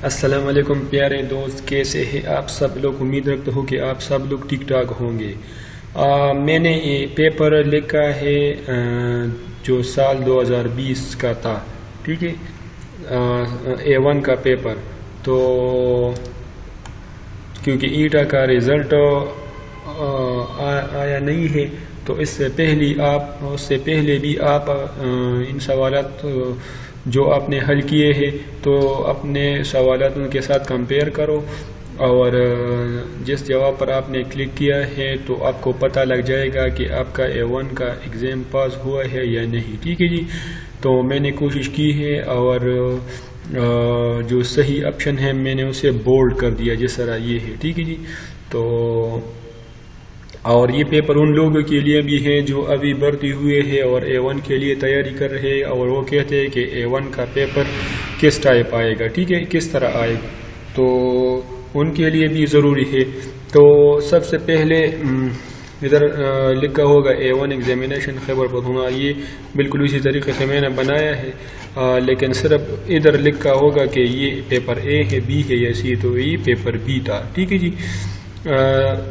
السلام علیکم پیارے دوست، کیسے ہیں آپ سب لوگ؟ امید رکھتا ہوں کہ آپ سب لوگ ٹھیک ٹھاک ہوں گے۔ میں نے یہ پیپر لکھا ہے جو سال 2020 کا تھا، ٹھیک ہے، A1 کا پیپر۔ تو کیونکہ ایٹا کا رزلٹ آیا نہیں ہے تو اس سے پہلے بھی آپ ان سوالات جو آپ نے حل کیے ہیں تو اپنے سوالات ان کے ساتھ کمپیئر کرو، اور جس جواب پر آپ نے کلک کیا ہے تو آپ کو پتہ لگ جائے گا کہ آپ کا A1 کا ایگزام پاس ہوا ہے یا نہیں، ٹھیک ہے جی۔ تو میں نے کوشش کی ہے اور جو صحیح آپشن ہے میں نے اسے بولڈ کر دیا، جس طرح یہ ہے، ٹھیک ہے جی۔ تو اور یہ پیپر ان لوگوں کے لیے بھی ہے جو ابھی بھرتی ہوئے ہیں اور A1 کے لیے تیاری کر رہے ہیں، اور وہ کہتے ہیں کہ A1 کا پیپر کس ٹائپ آئے گا، ٹھیک ہے، کس طرح آئے گا، تو ان کے لیے بھی ضروری ہے۔ تو سب سے پہلے ادھر لکھا ہوگا A1 ایگزامینیشن خیبر پختونخوا، یہ بالکل اسی طریقے سے میں نے بنایا ہے، لیکن صرف ادھر لکھا ہوگا کہ یہ پیپر A ہے، B ہے یا C، تو یہ پیپر B تھا، ٹھیک ہے جی۔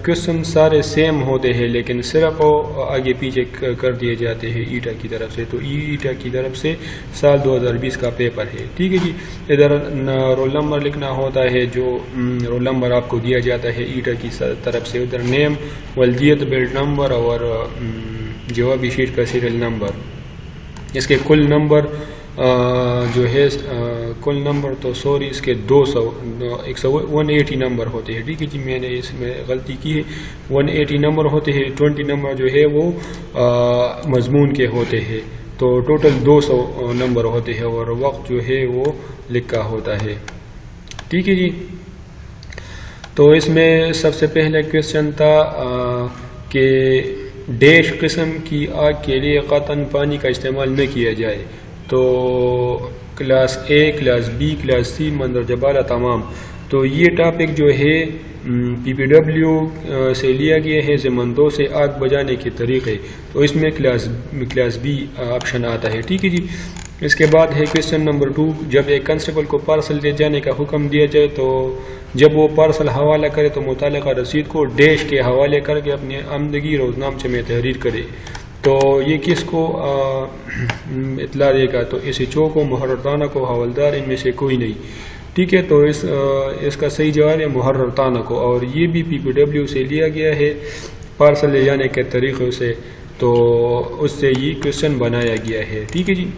کوسچن سارے سیم ہوتے ہیں لیکن صرف آگے پیچھے کر دیے جاتے ہیں ایٹا کی طرف سے، تو ایٹا کی طرف سے سال 2020 کا پیپر ہے، ٹھیک ہے جی۔ ادھر رول نمبر لکھنا ہوتا ہے، جو رول نمبر آپ کو دیا جاتا ہے ایٹا کی طرف سے، ادھر نیم، ولدیت، بلڈ نمبر اور جوابی شیٹ کا سیریل نمبر۔ اس کے کل نمبر جو ہے کل نمبر تو سوری اس کے 180 نمبر ہوتے ہیں، ٹھیک ہے جی، میں نے اس میں غلطی کی ہے، 180 نمبر ہوتے ہیں، 20 نمبر جو ہے وہ مضمون کے ہوتے ہیں، تو ٹوٹل 200 نمبر ہوتے ہیں، اور وقت جو ہے وہ لکھا ہوتا ہے، ٹھیک ہے جی۔ تو اس میں سب سے پہلے کوسچن تھا کہ ڈیش قسم کی آگ کے لیے قطعاً پانی کا استعمال نہ کیا جائے، تو class A، class B، class C، مندرجہ بالا تمام۔ تو یہ ٹاپک جو ہے PPW سے لیا گیا ہے، ضمن 2 سے آگ بجانے کے طریقے، تو اس میں کلاس B آپشن آتا ہے، ٹھیک ہے جی۔ اس کے بعد ہے کوسچن نمبر 2، جب ایک کانسٹیبل کو پارسل لے جانے کا حکم دیا جائے تو جب وہ پارسل حوالہ کرے تو متعلقہ رسید کو ڈیش کے حوالے کر کے اپنی آمدگی روزنامچے میں تحریر کرے، تو یہ کس کو اطلاع دے گا؟ تو SHO کو، محرر تانہ کو، حوالدار، ان میں سے کوئی نہیں، ٹھیک ہے۔ تو اس کا صحیح جواب ہے محرر تانہ کو، اور یہ بھی PPW سے لیا گیا ہے پارسل لے جانے کے طریقوں سے، تو اس سے یہ کوسچن بنایا گیا ہے، ٹھیک ہے جی۔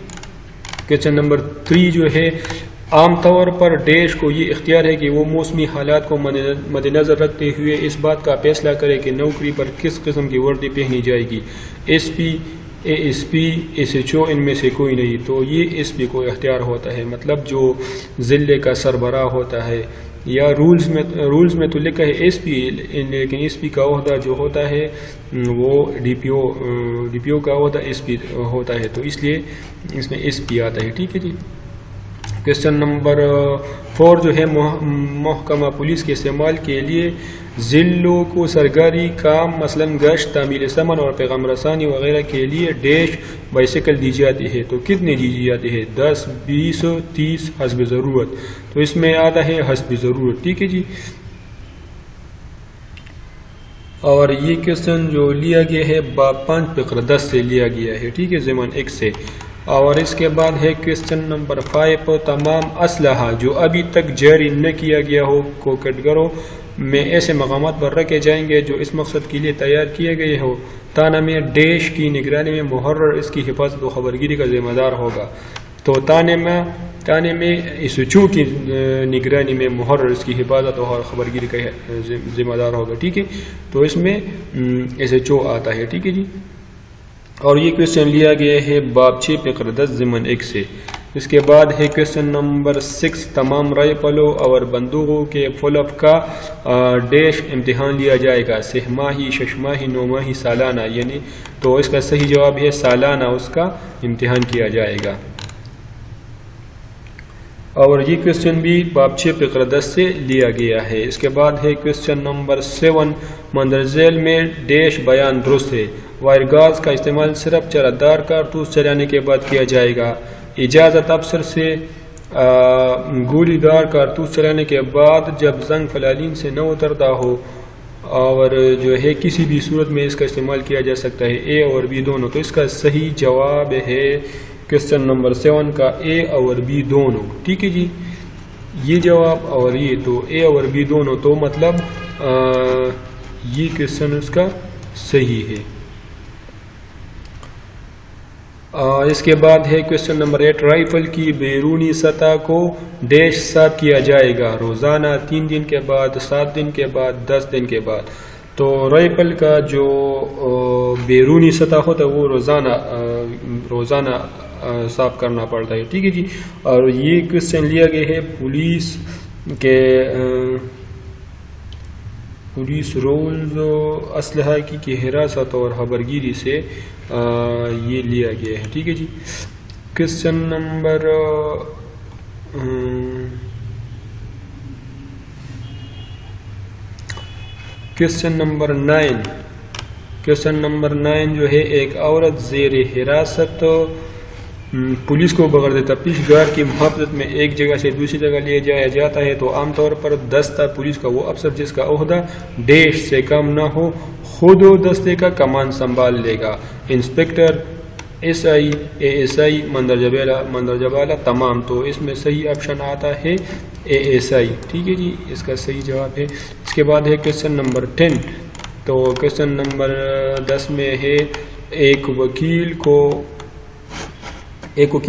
کوسچن نمبر 3 جو ہے، عام طور پر ڈیش کو یہ اختیار ہے کہ وہ موسمی حالات کو مد نظر رکھتے ہوئے اس بات کا فیصلہ کرے کہ نوکری پر کس قسم کی وردی پہنی جائے گی، SP، ASP، SHO، ان میں سے کوئی نہیں، تو یہ SP کو اختیار ہوتا ہے، مطلب جو ضلع کا سربراہ ہوتا ہے، یا رولز میں تو لکھا ہے SP، لیکن SP کا عہدہ جو ہوتا ہے وہ DPO کا عہدہ SP ہوتا ہے، تو اس لیے اس میں SP آتا ہے، ٹھیک ہے جی۔ کوسچن نمبر 4 جو ہے، محکمہ پولیس کے استعمال کے لیے ضلعوں کو سرکاری کام مثلاً گشت، تعمیل سمن اور پیغام رسانی وغیرہ کے لیے ڈیش بائسیکل دی جاتی ہے، تو کتنے دی جاتی ہے؟ 10، 20، 30 حسب ضرورت، تو اس میں آتا ہے حسب ضرورت، ٹھیک ہے جی۔ اور یہ کوسچن جو لیا گیا ہے باب 5 فقرہ 10 سے لیا گیا ہے، ٹھیک ہے، ضمن 1 سے۔ اور اس کے بعد ہے کوسچن نمبر 5، تمام اسلحہ جو ابھی تک جاری نہ کیا گیا ہو کو کیٹگروں میں ایسے مقامات پر رکھے جائیں گے جو اس مقصد کے لیے تیار کیے گئے ہو، تانہ میں ڈیش کی نگرانی میں محرر اس کی حفاظت و خبرگیری کا ذمہ دار ہوگا، تو تانے میں SHO کی نگرانی میں محرر اس کی حفاظت اور خبرگیری کا ذمہ دار ہوگا، ٹھیک ہے، تو اس میں SHO آتا ہے، ٹھیک ہے جی۔ اور یہ کوسچن لیا گیا ہے باب 6 فقرہ 10 ضمن 1 سے۔ اس کے بعد ہے کوسچن نمبر 6، تمام رائفلوں اور بندوقوں کے فل اپ کا ڈیش امتحان لیا جائے گا، 6 ماہی، 6 ماہی، 9 ماہی، سالانہ، یعنی تو اس کا صحیح جواب ہے سالانہ اس کا امتحان کیا جائے گا۔ اور یہ کوسچن بھی باب 6 فقرہ 10 سے لیا گیا ہے۔ اس کے بعد ہے کوسچن نمبر 7، مندرجہ ذیل میں ڈیش بیان درست ہے، وائر گاز کا استعمال صرف چرا دار کارتوس چلانے کے بعد کیا جائے گا، اجازت افسر سے گولی دار کارتوس چلانے کے بعد جب زنگ فلالین سے نہ اترتا ہو اور جو ہے کسی بھی صورت میں اس کا استعمال کیا جا سکتا ہے اے اور بی دونوں. تو اس کا صحیح جواب ہے کوسچن نمبر 7 کا اے اور بی دونوں. ٹھیک ہے جی, یہ جواب اور یہ تو اے اور بی دونوں, تو مطلب یہ کوسچن اس کا صحیح ہے. اس کے بعد ہے کوسچن نمبر 8, رائفل کی بیرونی سطح کو ڈیش صاف کیا جائے گا روزانہ 3 دن کے بعد, 7 دن کے بعد, 10 دن کے بعد. تو رائفل کا جو بیرونی سطح ہوتا ہے وہ روزانہ صاف کرنا پڑتا ہے. ٹھیک ہے جی. اور یہ کوسچن لیا گیا ہے پولیس رولز اسلحہ کی حراست اور خبرگیری سے یہ لیا گیا ہے. ٹھیک ہے جی. کوسچن نمبر 9 جو ہے, ایک عورت زیر حراست پولیس کو بغرض تفتیش گار کی محافظت میں ایک جگہ سے دوسری جگہ لے جایا جاتا ہے تو عام طور پر دستہ پولیس کا وہ افسر جس کا عہدہ ڈیش سے کم نہ ہو خود دستے کا کمان سنبھال لے گا. انسپکٹر, ایس آئی, اے ایس آئی, مندرجہ بالا تمام. تو اس میں صحیح آپشن آتا ہے اے ایس آئی. ٹھیک ہے جی, اس کا صحیح جواب ہے. اس کے بعد ہے کوسچن نمبر 10. تو کوسچن نمبر 10 میں ہے ایک وکیل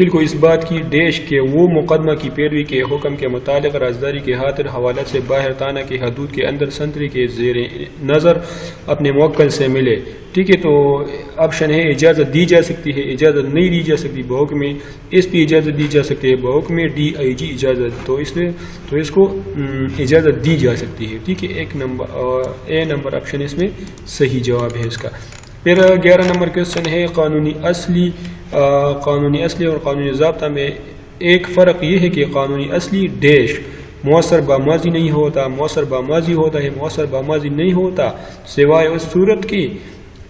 کو اس بات کی ڈیش کے وہ مقدمہ کی پیروی کے حکم کے متعلق رازداری کے خاطر حوالت سے باہر تانہ کی حدود کے اندر سنتری کے زیر نظر اپنے موکل سے ملے. ٹھیک ہے, تو آپشن ہے اجازت دی جا سکتی ہے, اجازت نہیں دی جا سکتی بحکم میں, اس پہ اجازت دی جا سکتی ہے بحکم میں ڈی آئی جی اجازت. تو اس کو اجازت دی جا سکتی ہے. ٹھیک ہے, اے نمبر آپشن اس میں صحیح جواب ہے اس کا. پھر 11 نمبر کوسچن ہے قانونی اصلی اور قانونی ضابطہ میں ایک فرق یہ ہے کہ قانونی اصلی ڈیش مؤثر باماضی نہیں ہوتا, مؤثر باماضی ہوتا ہے, مؤثر باماضی نہیں ہوتا سوائے اس صورت کی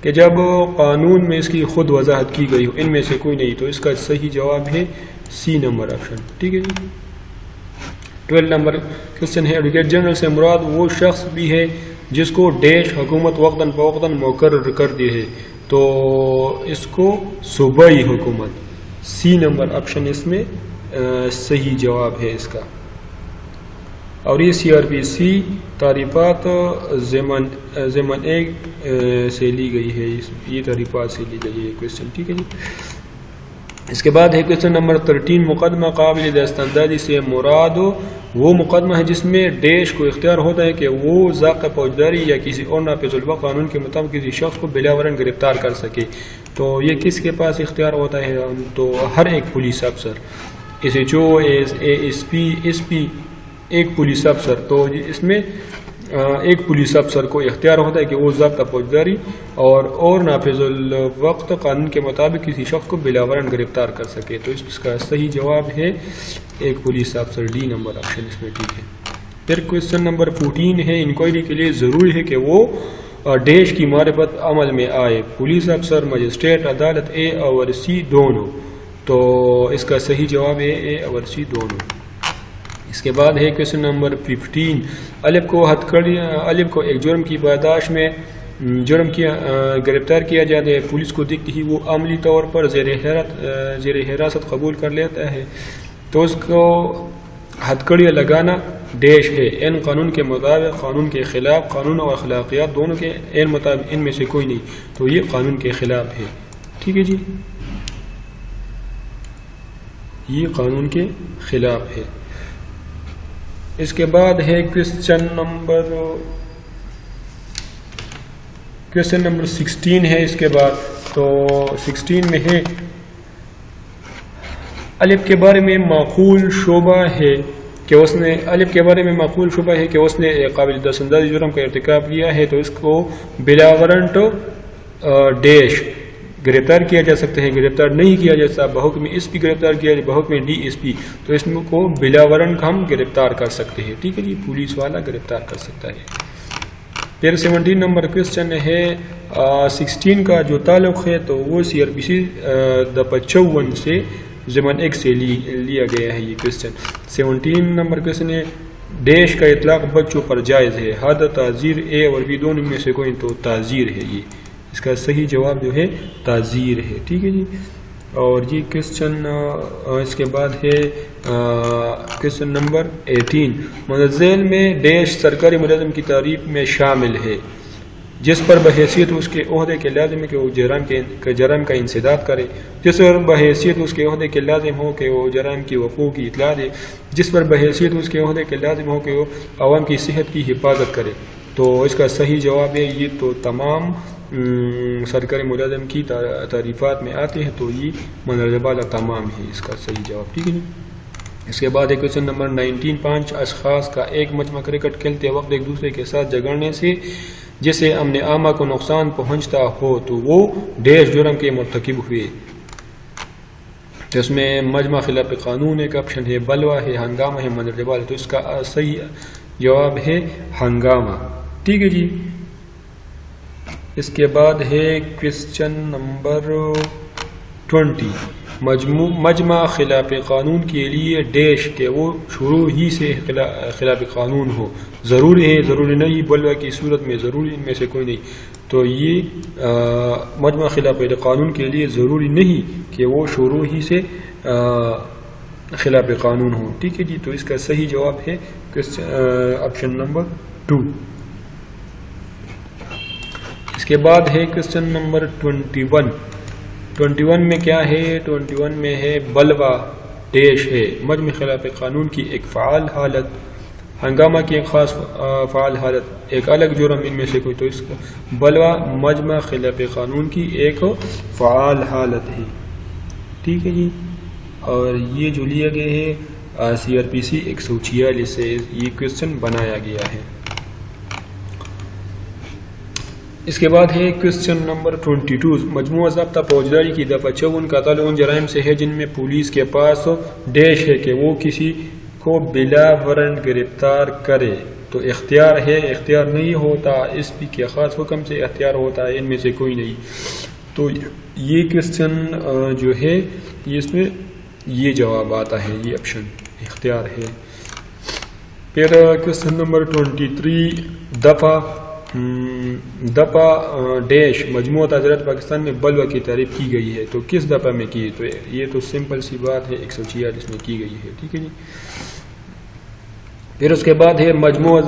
کہ جب قانون میں اس کی خود وضاحت کی گئی ہو, ان میں سے کوئی نہیں. تو اس کا صحیح جواب ہے سی نمبر آپشن. ٹھیک ہے جی. 12 نمبر کوسچن ہے ایڈوکیٹ جنرل سے مراد وہ شخص بھی ہے جس کو ڈیش حکومت وقتاً فوقتاً مقرر کر دی ہے, تو اس کو صوبائی حکومت. سی نمبر آپشن اس میں صحیح جواب ہے اس کا. اور یہ سی آر پی سی تعریفات ضمن 1 سے لی گئی ہے, یہ تعریفات سے لی گئی ہے کوسچن. ٹھیک ہے جی. اس کے بعد ہے کوسچن نمبر 13 مقدمہ قابل دستاندازی سے مراد وہ مقدمہ ہے جس میں ڈیش کو اختیار ہوتا ہے کہ وہ ضابطہ فوجداری یا کسی اور نافذ الحکم قانون کے مطابق کسی شخص کو بلا وارنٹ گرفتار کر سکے. تو یہ کس کے پاس اختیار ہوتا ہے؟ تو ہر ایک پولیس افسر, S H O, S P, ایک پولیس افسر. تو اس میں ایک پولیس افسر کو اختیار ہوتا ہے کہ وہ ضابطہ فوجداری اور نافذ الوقت قانون کے مطابق کسی شخص کو بلا وارنٹ گرفتار کر سکے. تو اس کا صحیح جواب ہے ایک پولیس افسر, ڈی نمبر آپشن اس میں. ٹھیک ہے. پھر کوسچن نمبر 14 ہے انکوائری کے لیے ضروری ہے کہ وہ ڈیش کی معرفت عمل میں آئے, پولیس افسر, مجسٹریٹ, عدالت, اے اور سی دونوں. تو اس کا صحیح جواب ہے اے اور سی دونوں. اس کے بعد ہے کوسچن نمبر 15 الف کو ایک جرم کی پاداش میں گرفتار کیا جاتا ہے, پولیس کو دیکھتے ہی وہ عملی طور پر زیر حراست قبول کر لیتا ہے, تو اس کو ہتھکڑیاں لگانا ڈیش ہے ان قانون کے مطابق, قانون کے خلاف, قانون اور اخلاقیات دونوں کے ان مطابق, ان میں سے کوئی نہیں. تو یہ قانون کے خلاف ہے. ٹھیک ہے جی, یہ قانون کے خلاف ہے. اس کے بعد ہے کوسچن نمبر 16 ہے. اس کے بعد تو 16 میں ہے الف کے بارے میں معقول شبہ ہے کہ اس نے قابل دستاندازی جرم کا ارتکاب کیا ہے, تو اس کو بلا وارنٹ ڈیش گرفتار کیا جا سکتا ہے. گرفتار نہیں کیا جاتا بحکم ایس پی گرفتار کیا جائے, بحکم ڈی ایس پی, تو اس کو بلا وارنٹ ہم گرفتار کر سکتے ہیں. ٹھیک ہے جی, پولیس والا گرفتار کر سکتا ہے. پھر 17 نمبر کوسچن ہے 16 کا جو تعلق ہے تو وہ سی آر پی سی 54 سے ضمن ایک سے لیا گیا ہے یہ کوشچن. 17 نمبر کوشچن ہے ڈیش کا اطلاق بچوں پر جائز ہے. حد تعزیر اے اور بی دونوں میں سے کوئی تو تعزیر ہے. یہ اس کا صحیح جواب جو ہے تعزیر ہے. ٹھیک ہے جی. اور یہ کوشچن اس کے بعد ہے کوشچن نمبر 18 منزل میں ڈیش سرکاری ملازم کی تعریف میں شامل ہے جس پر بحیثیت اس کے عہدے کے لازم ہے کہ وہ جرائم کا انسداد کرے، جس پر بحیثیت اس کے عہدے کے لازم ہو کہ وہ جرائم کی وقوع کی اطلاع دے، جس پر بحیثیت اس کے عہدے کے لازم ہو کہ وہ عوام کی صحت کی حفاظت کرے. تو اس کا صحیح جواب ہے یہ تو تمام سرکاری ملازم کی تعریفات میں آتے ہیں، تو یہ مندرجہ بالا تمام ہے اس کا صحیح جواب. ٹھیک ہے. اس کے بعد کوشچن نمبر 19 5 اشخاص کا ایک مجمع کرکٹ کھیلتے وقت ایک دوسرے کے ساتھ جھگڑنے سے جسے امن عامہ کو نقصان پہنچتا ہو تو وہ ڈیش جرم کے مرتکب ہوئے. اس میں مجمع خلاف قانون ایک آپشن ہے، بلوہ ہے، ہنگامہ ہے، مندرجہ بالا. تو اس کا صحیح جواب ہے ہنگامہ. ٹھیک ہے جی. اس کے بعد ہے کوشچن نمبر 20 مجمع خلاف قانون کے لیے ڈیش کہ وہ شروع ہی سے خلاف قانون ہو. ضروری ہے، ضروری نہیں، بلوہ کی صورت میں ضروری، ان میں سے کوئی نہیں. تو یہ مجمع خلاف قانون کے لیے ضروری نہیں کہ وہ شروع ہی سے خلاف قانون ہو. ٹھیک ہے جی. تو اس کا صحیح جواب ہے آپشن نمبر 2. اس کے بعد ہے کوشچن نمبر 21 میں کیا ہے؟ 21 میں ہے بلوہ ڈیش ہے مجمع خلاف قانون کی ایک فعال حالت، ہنگامہ کی ایک خاص فعال حالت، ایک الگ جرم، ان میں سے کوئی. تو اس کا بلوہ مجمع خلاف قانون کی ایک فعال حالت ہے. ٹھیک ہے جی. اور یہ جو لیا گیا ہے CRPC 146 سے یہ کوشچن بنایا گیا ہے. اس کے بعد ہے کوشچن نمبر 22 مجموعہ ضابطہ فوجداری کی دفعہ 54 کا تعلق ان جرائم سے ہے جن میں پولیس کے پاس ڈیش ہے کہ وہ کسی کو بلا وارنٹ گرفتار کرے. تو اختیار ہے، اختیار نہیں ہوتا، اس پی کے خاص حکم سے اختیار ہوتا ہے، ان میں سے کوئی نہیں. تو یہ کوشچن جو ہے اس میں یہ جواب آتا ہے، یہ آپشن اختیار ہے. پھر کوشچن نمبر 23 دفعہ ڈیش مجموعہ تعزیرات پاکستان میں بلوہ کی تعریف کی گئی ہے. تو کس دفعہ میں کی؟ تو یہ تو سمپل سی بات ہے، 146 میں کی گئی ہے. ٹھیک ہے جی. پھر اس کے بعد ہے مجموعہ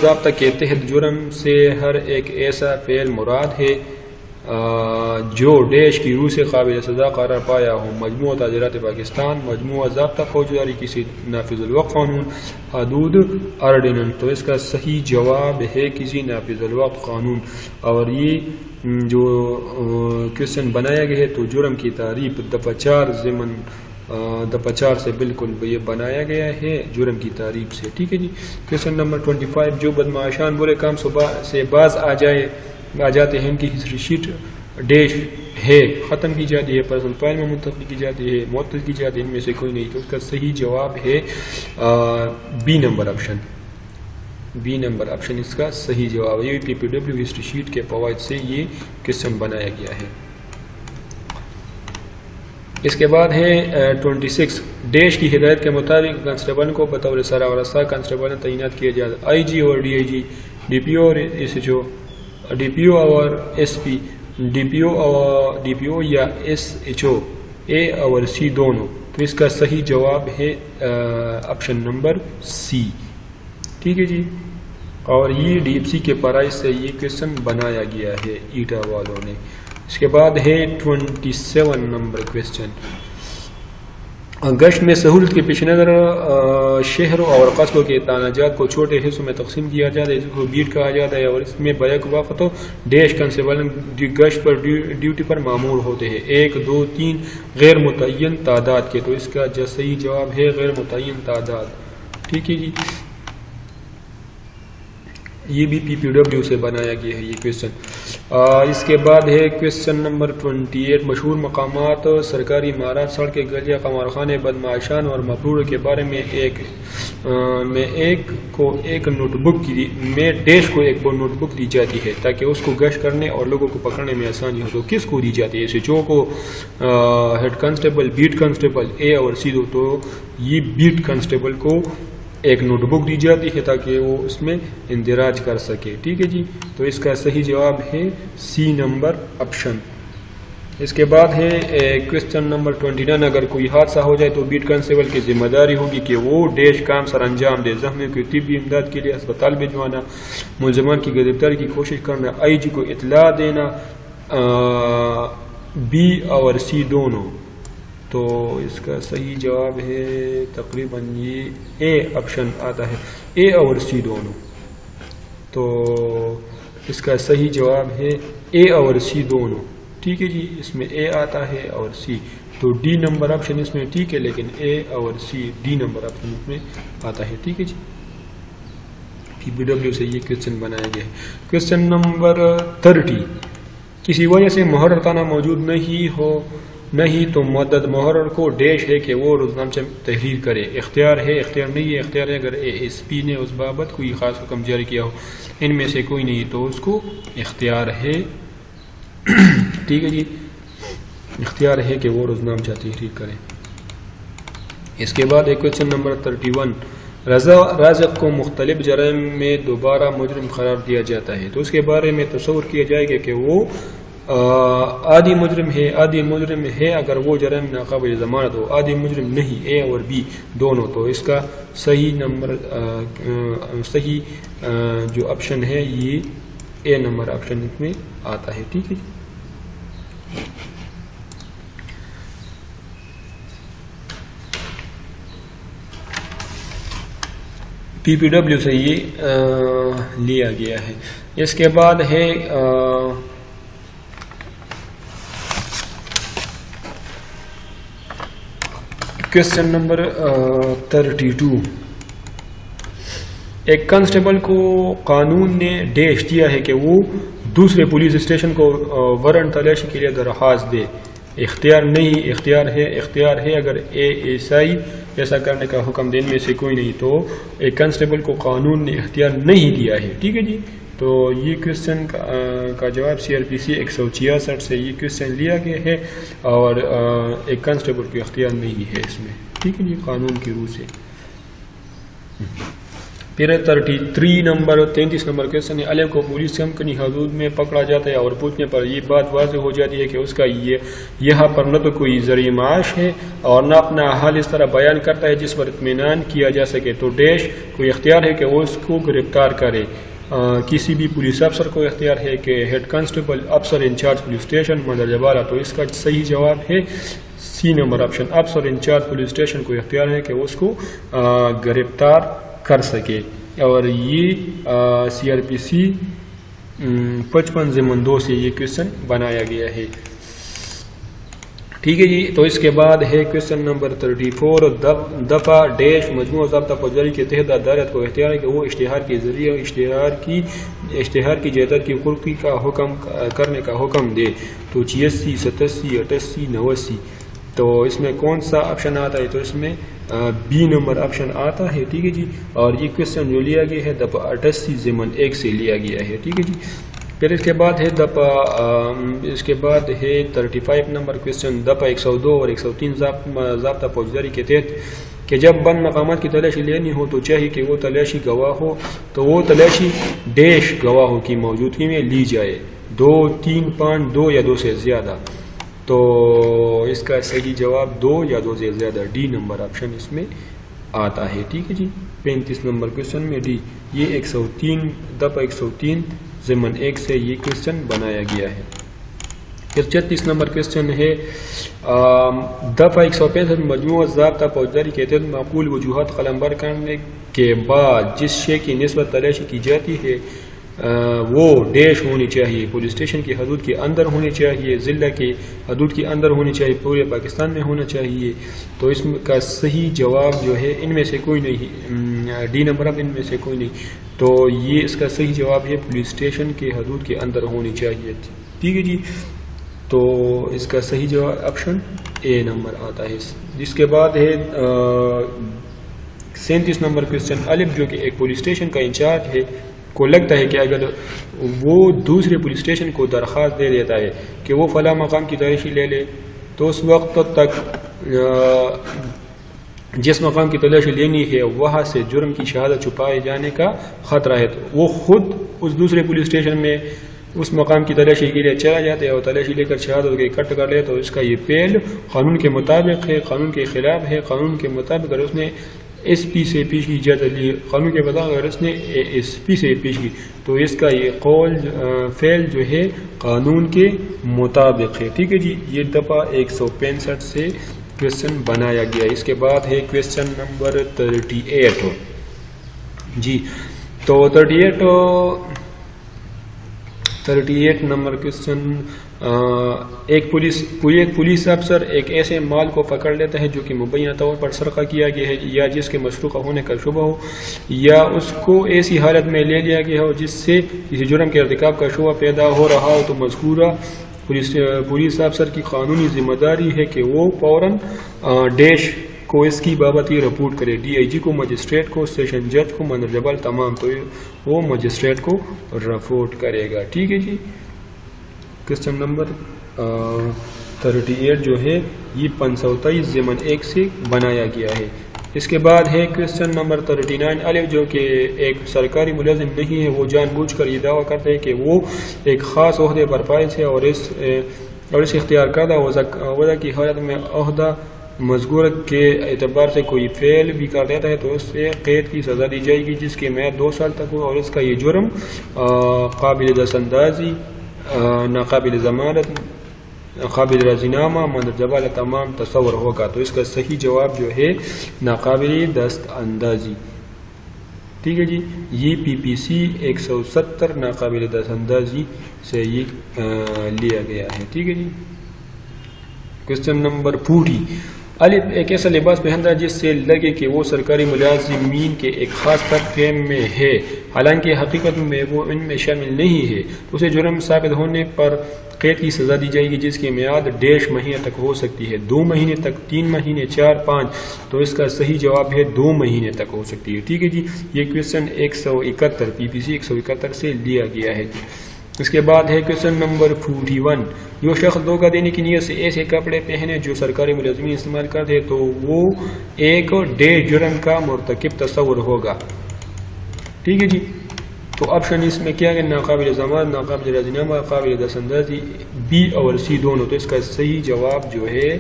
ضابطہ کے تحت جرم سے ہر ایک ایسا فعل مراد ہے جو ڈیش کی روح سے قابل سزا قرار پایا ہو. مجموعہ تعزیرات پاکستان، مجموعہ ضابطہ فوجداری، کسی نافذ الوقت قانون، حدود آرڈیننس. تو اس کا صحیح جواب ہے کسی نافذ الوقت قانون. اور یہ جو کوشچن بنایا گیا ہے تو جرم کی تعریف دفعہ 4 ضمن دفعہ 4 سے بالکل یہ بنایا گیا ہے جرم کی تعریف سے. ٹھیک ہے جی. کوشچن نمبر 25 جو بدمعاشان برے کام سے باز آ جاتے ہیں ان کی ہسٹری شیٹ ڈیش ہے، ختم کی جاتی ہے، پرسنل فائل میں منتقل کی جاتی ہے، معطل کی جاتی ہے، ان میں سے کوئی نہیں. تو اس کا صحیح جواب ہے B number option. B number option اس کا صحیح جواب ہے. PPW ہسٹری شیٹ کے فوائد سے یہ کوشچن بنایا گیا ہے. اس کے بعد ہے 26 ڈیش کی ہدایت کے مطابق کانسٹیبل کو بطور سربراہ کانسٹیبل تعینات کیا جائے. IG اور DIG، DPO اور SHO، DPO اور SP، DPO یا SHO، A اور C دونوں. تو اس کا صحیح جواب ہے آپشن نمبر C. ٹھیک ہے جی. اور یہ DFC کے پرائز سے یہ کوشچن بنایا گیا ہے ایٹا والوں نے. اس کے بعد ہے 27 نمبر کوشچن گشت میں سہولت کے پیش نظر شہروں اور قصبوں کے تاناجات کو چھوٹے حصوں میں تقسیم کیا جاتا ہے، اس کو بیٹ کہا جاتا ہے. اور اس میں بیک وقت ڈیش کانسٹیبل گشت پر ڈیوٹی پر معمور ہوتے ہیں 1 2 3 غیر متعین تعداد کے. تو اس کا صحیح جواب ہے غیر متعین تعداد. ٹھیک ہے جی. یہ بھی پی پی ڈبلیو سے بنایا گیا ہے یہ کویشچن. اس کے بعد ہے کویشچن نمبر 28. مشہور مقامات سرکاری عمارات سڑکیں گلیاں قمارخانے بدمعاشان اور مفرور کے بارے میں ایک نوٹ بک میں ڈیش کو ایک نوٹ بک دی جاتی ہے تاکہ اس کو گشت کرنے اور لوگوں کو پکڑنے میں آسانی ہو. تو کس کو دی جاتی ہے؟ ایس ایچ او کو، ہیڈ کانسٹیبل، بیٹ کانسٹیبل، اے اور سی دو. تو یہ بیٹ کانسٹیبل کو ایک نوٹ بک دی جاتی ہے تاکہ وہ اس میں اندراج کر سکے. ٹھیک ہے جی. تو اس کا صحیح جواب ہے سی نمبر آپشن. اس کے بعد ہے کویشچن نمبر 29. اگر کوئی حادثہ ہو جائے تو بیٹ کانسٹیبل کی ذمہ داری ہوگی کہ وہ ڈیش کام سر انجام دے. زخمیوں کی طبی امداد کے لیے اسپتال بھجوانا، ملزمان کی گرفتاری کی کوشش کرنا، آئی جی کو اطلاع دینا. بی اور سی دونوں. تو اس کا صحیح جواب ہے تقریباً یہ اے آپشن آتا ہے، اے اور سی دونوں. تو اس کا صحیح جواب ہے اے اور سی دونوں. ٹھیک ہے جی. اس میں اے آتا ہے اور سی. تو ڈی نمبر آپشن اس میں ٹھیک ہے، لیکن اے اور سی ڈی نمبر آپشن اس میں آتا ہے. ٹھیک ہے جی. پی پی ڈبلیو سے یہ کویشچن بنایا گیا ہے. Question number 30. کسی وجہ سے محرر خانہ موجود نہیں تو مدد محرر کو ڈیش ہے کہ وہ روزنامہ تحریر کرے. اختیار ہے، اختیار نہیں ہے. اختیار ہے اگر اے ایس پی نے اس بابت کوئی خاص حکم جاری کیا ہو. ان میں سے کوئی نہیں تو اس کو اختیار ہے. ٹھیک ہے جی. اختیار ہے کہ وہ روزنامہ تحریر کرے. اس کے بعد کویشچن نمبر 31. رازق کو مختلف جرائم میں دوبارہ مجرم قرار دیا جاتا ہے تو اس کے بارے میں تصور کیا جائے گا کہ وہ عادی مجرم ہے اگر وہ جرائم ناقابل ضمانت ہو. عادی مجرم نہیں، اے اور بی دونوں. تو اس کا صحیح جو آپشن ہے یہ اے نمبر آپشن اس میں آتا ہے. ٹھیک ہے. پی پی ڈبلیو سے یہ لیا گیا ہے. اس کے بعد ہے کویشچن نمبر 32. ایک کانسٹیبل کو قانون نے ڈیش دیا ہے کہ وہ دوسرے پولیس اسٹیشن کو وارنٹ تلاشی کے لیے درخواست دے. اختیار نہیں، اختیار ہے اگر اے ایس آئی ایسا کرنے کا حکم دینے میں سے کوئی نہیں تو ایک کانسٹیبل کو قانون نے اختیار نہیں دیا ہے. ٹھیک ہے جی. تو یہ کویشچن کا جواب سی آر پی سی 166 سے یہ کویشچن لیا گیا ہے اور ایک کانسٹیبل کو اختیار نہیں ہے اس میں. ٹھیک ہے جی. قانون کی روح سے. پھر 33 نمبر 33 نمبر کویشچن ہے. علم کو پولیس کمپنی حدود میں پکڑا جاتا ہے اور پوچھنے پر یہ بات واضح ہو جاتی ہے کہ اس کا یہاں پر نہ تو کوئی ذریعہ معاش ہے اور نہ اپنا حال اس طرح بیان کرتا ہے جس پر اطمینان کیا جا سکے تو ڈیش کوئی اختیار ہے کہ وہ اس کو گرفتار کرے. کسی بھی پولیس افسر کو اختیار ہے کہ ہیڈ کانسٹیبل افسر انچارج پولیس اسٹیشن مندرجہ بالا. تو اس کا صحیح جواب ہے سی نمبر آپشن. افسر انچارج پولیس اسٹیشن کو اختیار ہے کہ اس کو گرفتار کر سکے. اور یہ سی آر پی سی 55/2 سے یہ کویشچن بنایا گیا ہے. ٹھیک ہے جی. تو اس کے بعد ہے کویشچن نمبر 34. دفعہ ڈیش مجموعہ ضابطہ فوجداری کے تحت عدالت کو اختیار ہے کہ وہ اشتہار کے ذریعے اشتہار کی جائیداد کی قربی کا حکم کرنے کا حکم دے. تو 86 87 88 89. تو اس میں کون سا آپشن آتا ہے؟ تو اس میں بی نمبر آپشن آتا ہے. ٹھیک ہے جی. اور یہ کویشچن جو لیا گیا ہے دفعہ 88/1 سے لیا گیا ہے. ٹھیک ہے جی. پھر اس کے بعد ہے 35 نمبر کویشچن. دفعہ 102 اور 103 ضابطہ فوجداری کے تحت کہ جب بند مقامات کی تلاشی لینی ہو تو چاہیے کہ وہ تلاشی گواہ ہو تو وہ تلاشی ڈیش گواہوں کی موجودگی میں لی جائے. 2 3 5 2 یا 2 سے زیادہ. تو اس کا صحیح جواب 2 یا 2 سے زیادہ ڈی نمبر آپشن اس میں آتا ہے. ٹھیک ہے جی. 35 نمبر کویشچن میں ڈی. یہ 103 دفعہ 103/1 سے یہ کویشچن بنایا گیا ہے. پھر 36 نمبر کویشچن ہے. دفعہ 165 مجموعہ ضابطہ فوجداری کے تحت معقول وجوہات قلمبر کرنے کے بعد جس شے کی نسبت تلاشی کی جاتی ہے وہ ڈیش ہونی چاہیے، پولیس اسٹیشن کی حدود کے اندر ہونی چاہیے، ضلع کے حدود کے اندر ہونی چاہیے، پورے پاکستان میں ہونا چاہیے. تو اس کا صحیح جواب جو ہے ان میں سے کوئی نہیں، ڈی نمبر اب ان میں سے کوئی نہیں. تو یہ اس کا صحیح جواب ہے پولیس اسٹیشن کے حدود کے اندر ہونی چاہیے. ٹھیک ہے جی. تو اس کا صحیح جواب آپشن اے نمبر آتا ہے. جس کے بعد ہے 37 نمبر کوشچن. الف جو کہ ایک پولیس اسٹیشن کا انچارج ہے کو لگتا ہے کہ اگر وہ دوسرے پولیس اسٹیشن کو درخواست دے دیتا ہے کہ وہ فلاں مقام کی تلاشی لے لے، تو اس وقت تک جس مقام کی تلاشی لینی ہے وہاں سے جرم کی شہادت چھپائے جانے کا خطرہ ہے، تو وہ خود اس دوسرے پولیس اسٹیشن میں اس مقام کی تلاشی کے لیے چلا جاتا ہے اور تلاشی لے کر شہادت کے اکٹھا کر لے. تو اس کا یہ فعل قانون کے مطابق ہے، قانون کے خلاف ہے. قانون کے مطابق اگر اس نے ایس پی سے پیش کی اجازت لی، قانون کے مطابق اگر اس نے ایس پی سے پیش کی، تو اس کا یہ قول فعل جو ہے قانون کے مطابق ہے. ٹھیک ہے جی. یہ دفعہ 165 سے کوشچن بنایا گیا. اس کے بعد ہے کوشچن نمبر 38 جی. تو 38 نمبر کوشچن. ایک پولیس افسر ایک ایسے مال کو پکڑ لیتا ہے جو کہ مبینہ طور پر سرقہ کیا گیا ہے یا جس کے مسروقہ ہونے کا شبہ ہو، یا اس کو ایسی حالت میں لے لیا گیا ہو جس سے کسی جرم کے ارتکاب کا شبہ پیدا ہو رہا ہو، تو مذکورہ پولیس افسر کی قانونی ذمہ داری ہے کہ وہ فوراً ڈیش کو اس کی بابت یہ رپورٹ کرے. ڈی آئی جی کو، مجسٹریٹ کو، سیشن جج کو، مندرجہ تمام. تو وہ مجسٹریٹ کو رپورٹ کرے گا. ٹھیک ہے جی. کوشچن نمبر 38 جو ہے یہ 523 ضمن 1 سے بنایا گیا ہے. اس کے بعد ہے کوشچن نمبر 39 الف جو کہ ایک سرکاری ملازم نہیں ہے، وہ جان بوجھ کر یہ دعویٰ کرتا ہے کہ وہ ایک خاص عہدے پر فائز ہے اور اس اختیار کردہ عہدہ کی حالت میں عہدہ مذکور کے اعتبار سے کوئی فعل بھی کر دیتا ہے، تو اس سے قید کی سزا دی جائے گی جس کی میعاد 2 سال تک ہو، اور اس کا یہ جرم قابل دست اندازی، ناقابل ضمانت، قابل رازینامہ، مندرجہ تمام تصور ہوگا. تو اس کا صحیح جواب جو ہے ناقابل دست اندازی. ٹھیک ہے جی. یہ پی پی سی 170 ناقابل دست اندازی سے یہ لیا گیا ہے. ٹھیک ہے جی. کوشچن نمبر 40 الف ایک ایسا لباس پہنتا ہے جس سے لگے کہ وہ سرکاری ملازمین کے ایک خاص طبقے میں ہے، حالانکہ حقیقت میں وہ ان میں شامل نہیں ہے، تو اسے جرم ثابت ہونے پر قید کی سزا دی جائے گی جس کی میعاد 1.5 مہینے تک ہو سکتی ہے، 2 مہینے تک، 3 مہینے، 4، 5. تو اس کا صحیح جواب ہے 2 مہینے تک ہو سکتی ہے. ٹھیک ہے جی. یہ کوشچن 171 پی پی سی 171 سے لیا گیا ہے. اس کے بعد ہے کوشچن نمبر 41 جو شخص دھوکہ دینے کی نیت سے ایسے کپڑے پہنے جو سرکاری ملازمین استعمال کرتے ہیں تو وہ ایک ڈیش جرم کا مرتکب تصور ہوگا. ٹھیک ہے جی. تو آپشن اس میں کیا ہے؟ ناقابل ضمانت، ناقابل رازینامہ، قابل دست اندازی، بی اور سی دونوں. تو اس کا صحیح جواب جو ہے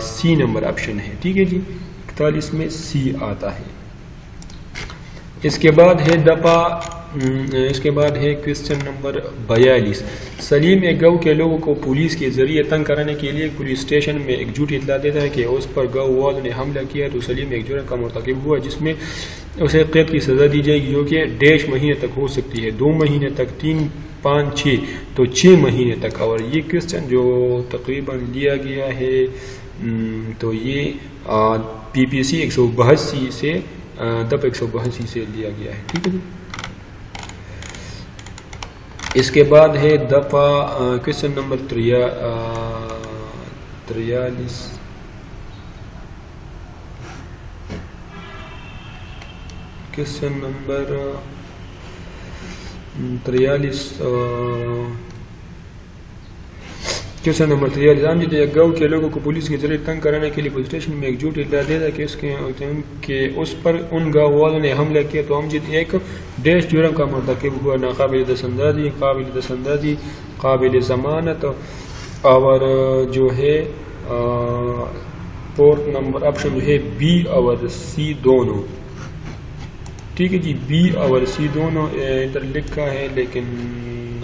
سی نمبر آپشن ہے. ٹھیک ہے جی. 41 میں سی آتا ہے. اس کے بعد ہے کوشچن نمبر 42 سلیم ایک گاؤں کے لوگوں کو پولیس کے ذریعے تنگ کرانے کے لیے پولیس اسٹیشن میں ایک جھوٹی اطلاع دیتا ہے کہ اس پر گاؤں والوں نے حملہ کیا. تو سلیم ایک جرم کا مرتکب ہوا جس میں اسے قید کی سزا دی جائے گی جو کہ 1.5 مہینے تک ہو سکتی ہے، 2 مہینے تک، 3، 5، 6. تو 6 مہینے تک. اور یہ کوشچن جو تقریباً لیا گیا ہے تو یہ پی پی سی 182 سے دفعہ 182 سے لیا گیا ہے. ٹھیک ہے جی. اس کے بعد ہے دفعہ question number 43 question number 43 question number 43 عام جیتے گاؤں کے لوگوں کو پولیس کے ذریعے تنگ کرانے کے لیے پولیس اسٹیشن میں ایک جھوٹ اطلاع دیتا کہ اس پر ان گاؤں والوں نے حملہ کیا. تو امجد ایک ڈیش جرم کا مرتکب ہوا، ناقابل دست اندازی، قابل دست اندازی، قابل ضمانت، اور جو ہے فورتھ نمبر آپشن جو ہے بی اور سی دونوں. ٹھیک ہے جی. بی اور سی دونوں ادھر لکھا ہے لیکن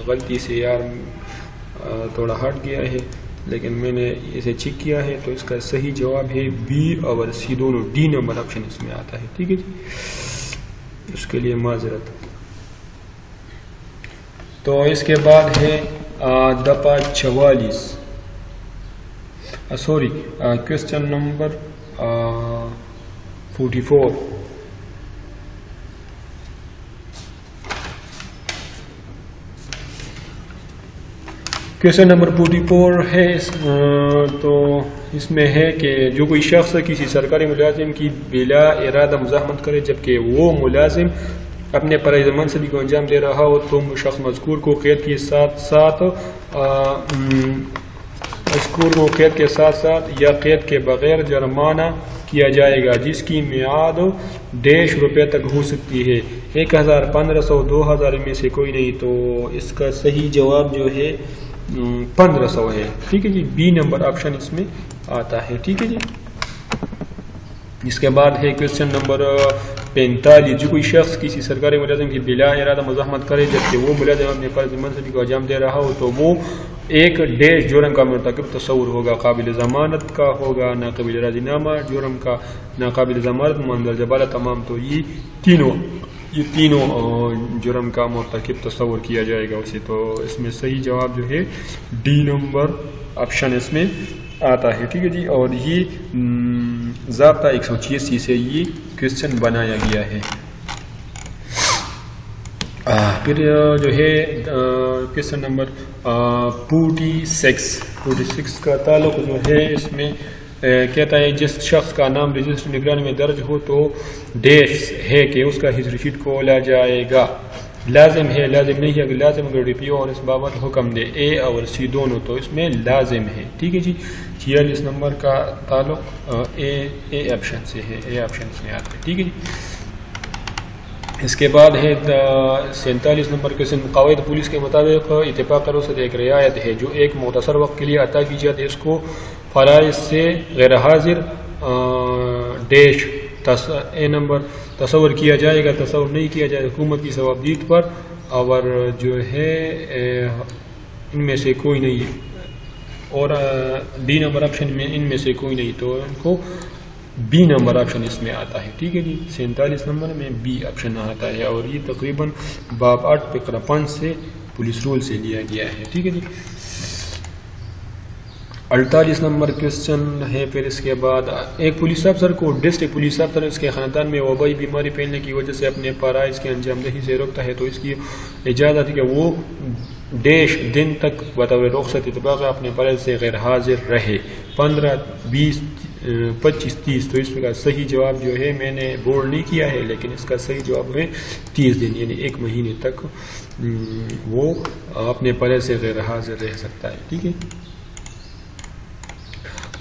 غلطی سے یار تھوڑا ہٹ گیا ہے، لیکن میں نے اسے چیک کیا ہے. تو اس کا صحیح جواب ہے بی اور سی دونوں، ڈی نمبر آپشن اس میں آتا ہے. ٹھیک ہے جی. اس کے لیے معذرت. تو اس کے بعد ہے دفعہ 44 sorry question number 44. Question number 44 ہے تو اس میں ہے کہ جو کوئی شخص کسی سرکاری ملازم کی بلا ارادہ مزاحمت کرے جبکہ وہ ملازم اپنے فرائض منصبی کو انجام دے رہا ہو تو شخص مذکور کو قید کے ساتھ یا قید کے بغیر جرمانہ کیا جائے گا جس کی میعاد 150 روپے تک ہو سکتی ہے. 1000 1500 2000 میں سے کوئی نہیں. تو اس کا صحیح جواب جو ہے 1500 ہے. ٹھیک ہے جی. بی نمبر آپشن اس میں آتا ہے. ٹھیک ہے جی. اس کے بعد ہے کوشچن نمبر 45. جو کوئی شخص کسی سرکاری ملازم کی بلا ارادہ مزاحمت کرے جبکہ وہ ملازم اپنے فرض منصبی کو انجام دے رہا ہو تو وہ ایک جرم کا مرتکب تصور ہوگا. قابل ضمانت کا ہوگا، ناقابل راضی نامہ جرم کا، ناقابل ضمانت مندرجہ بالا تمام. تو یہ تینوں جرم کا مرتکب تصور کیا جائے گا اسے. تو اس میں صحیح جواب جو ہے ڈی نمبر آپشن اس میں آتا ہے. ٹھیک ہے جی. اور یہ ضابطہ 186 سے یہ کوشچن بنایا گیا ہے. پھر جو ہے کوشچن نمبر 46 کا تعلق جو ہے اس میں کہتا ہے جس شخص کا نام رجسٹر نگرانی میں درج ہو تو ڈیش ہے کہ اس کا ہسٹری شیٹ کھولا جائے گا. لازم ہے، لازم نہیں ہے. اگر لازم اگر ڈی پی او اور اس بابت حکم دے اے اور سی دونوں تو اس میں لازم ہے. ٹھیک ہے جی. 46 نمبر کا تعلق اے آپشن سے ہے. اے آپشن سے آتا ہے. ٹھیک ہے جی. اس کے بعد ہے 47 نمبر کے قواعد پولیس کے مطابق اتفاق رخصت ایک رعایت ہے جو ایک مختصر وقت کے لیے عطا کی جاتی ہے. اس کو فرائض سے غیر حاضر ڈیش اے نمبر تصور کیا جائے گا، تصور نہیں کیا جائے حکومت کی ثوابدید پر، اور جو ہے ان میں سے کوئی نہیں. اور ڈی نمبر آپشن میں ان میں سے کوئی نہیں. تو ان کو بی نمبر آپشن اس میں آتا ہے. ٹھیک ہے جی. 47 نمبر میں بی آپشن آتا ہے اور یہ تقریباً باب 8 فقرہ 5 سے پولیس رول سے لیا گیا ہے. ٹھیک ہے جی. 48 نمبر کوشچن ہے. پھر اس کے بعد ایک پولیس افسر کو ڈسٹرکٹ پولیس افسر اس کے خاندان میں وبائی بیماری پھیلنے کی وجہ سے اپنے فرائض کی انجام دہی سے روکتا ہے تو اس کی اجازت ہے کہ وہ ڈیش دن تک بطور رخصت اتفاق اپنے فرائض سے غیر حاضر رہے. 15 20 25 30. تو اس کا صحیح جواب جو ہے میں نے بورڈ نہیں کیا ہے لیکن اس کا صحیح جواب ہے 30 دن یعنی 1 مہینے تک وہ اپنے فرائض سے غیر حاضر رہ سکتا ہے. ٹھیک ہے.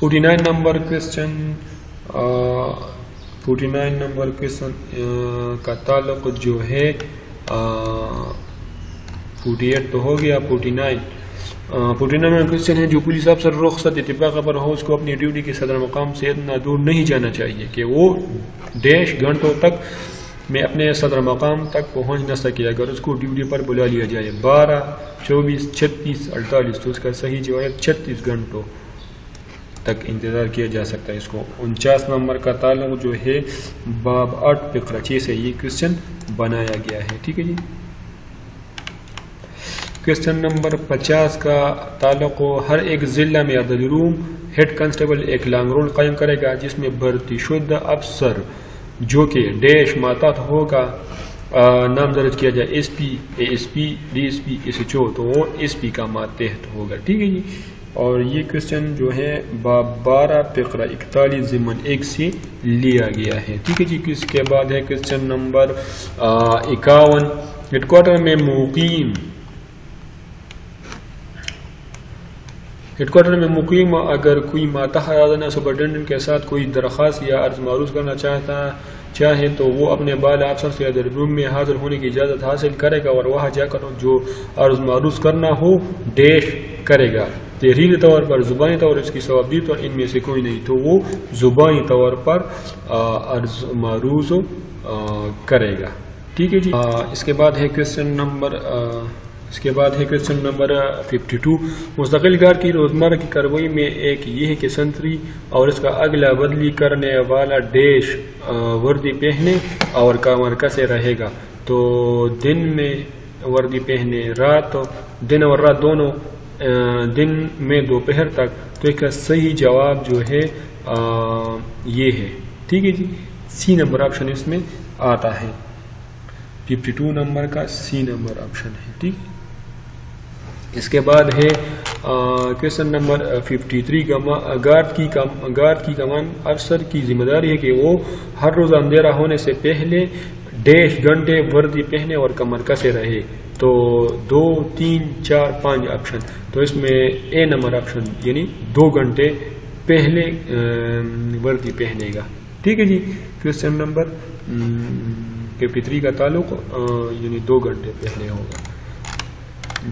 49 نمبر کوشچن 49 نمبر کوشچن کا تعلق جو ہے 48 تو ہو گیا. 49 نمبر کوشچن ہے جو پولیس افسر رخصت اتفاق پر ہو اس کو اپنی ڈیوٹی کے صدر مقام سے اتنا دور نہیں جانا چاہیے کہ وہ ڈیش گھنٹوں تک میں اپنے صدر مقام تک پہنچ نہ سکے اگر اس کو ڈیوٹی پر بلا لیا جائے. 12 24 36 48. تو اس کا صحیح جواب 36 گھنٹوں تک انتظار کیا جا سکتا ہے اس کو. 49 نمبر کا تعلق جو ہے باب 8 فقرہ 6 سے یہ کوشچن بنایا گیا ہے. ٹھیک ہے جی. کوشچن نمبر 50 کا تعلق ہر ایک ضلع میں عدد روم ہیڈ کانسٹیبل ایک لانگ رول قائم کرے گا جس میں بھرتی شدہ افسر جو کہ ڈیش ماتحت ہوگا نام درج کیا جائے S P A S P D S P S H O تو وہ ایس پی کا ماتحت ہوگا. ٹھیک ہے جی. اور یہ کوشچن جو ہے باب 12 فقرہ 41 ضمن 1 سے لیا گیا ہے. ٹھیک ہے جی. اس کے بعد ہے کوشچن نمبر 51 ہیڈ کوارٹر میں مقیم اگر کوئی ماتحت سپرنٹینڈنٹ کے ساتھ کوئی درخواست یا عرض معروض کرنا چاہے تو وہ اپنے بالا افسر سے عدد روم میں حاضر ہونے کی اجازت حاصل کرے گا اور وہاں جا کر جو عرض معروض کرنا ہو ڈیش کرے گا. تحریری طور پر، زبانی طور اس کی ثوابدید اور ان میں سے کوئی نہیں تو وہ زبانی طور پر عرض معروض کرے گا. ٹھیک ہے جی. اس کے بعد ہے کوشچن نمبر 52 مستقل کار کی روزمرہ کی کارروائی میں ایک یہ ہے کہ سنتری اور اس کا اگلا بدلی کرنے والا ڈیش وردی پہنے اور کامرکز سے رہے گا. تو دن میں وردی پہنے، رات دن اور رات دونوں دن میں دوپہر تک، تو اس کا صحیح جواب جو ہے یہ ہے. ٹھیک ہے جی، سی نمبر آپشن اس میں آتا ہے. 52 نمبر کا سی نمبر آپشن ہے. ٹھیک، اس کے بعد ہے کویشچن نمبر 53 کا گارڈ کی کمان افسر کی ذمہ داری ہے کہ وہ ہر روز اندھیرا ہونے سے پہلے ڈیش گھنٹے وردی پہنے اور کمر کسے رہے. تو 2 3 4 5 آپشن، تو اس میں اے نمبر آپشن یعنی 2 گھنٹے پہلے وردی پہنے گا. ٹھیک ہے جی، کویشچن نمبر 53 کا تعلق یعنی 2 گھنٹے پہلے ہوگا،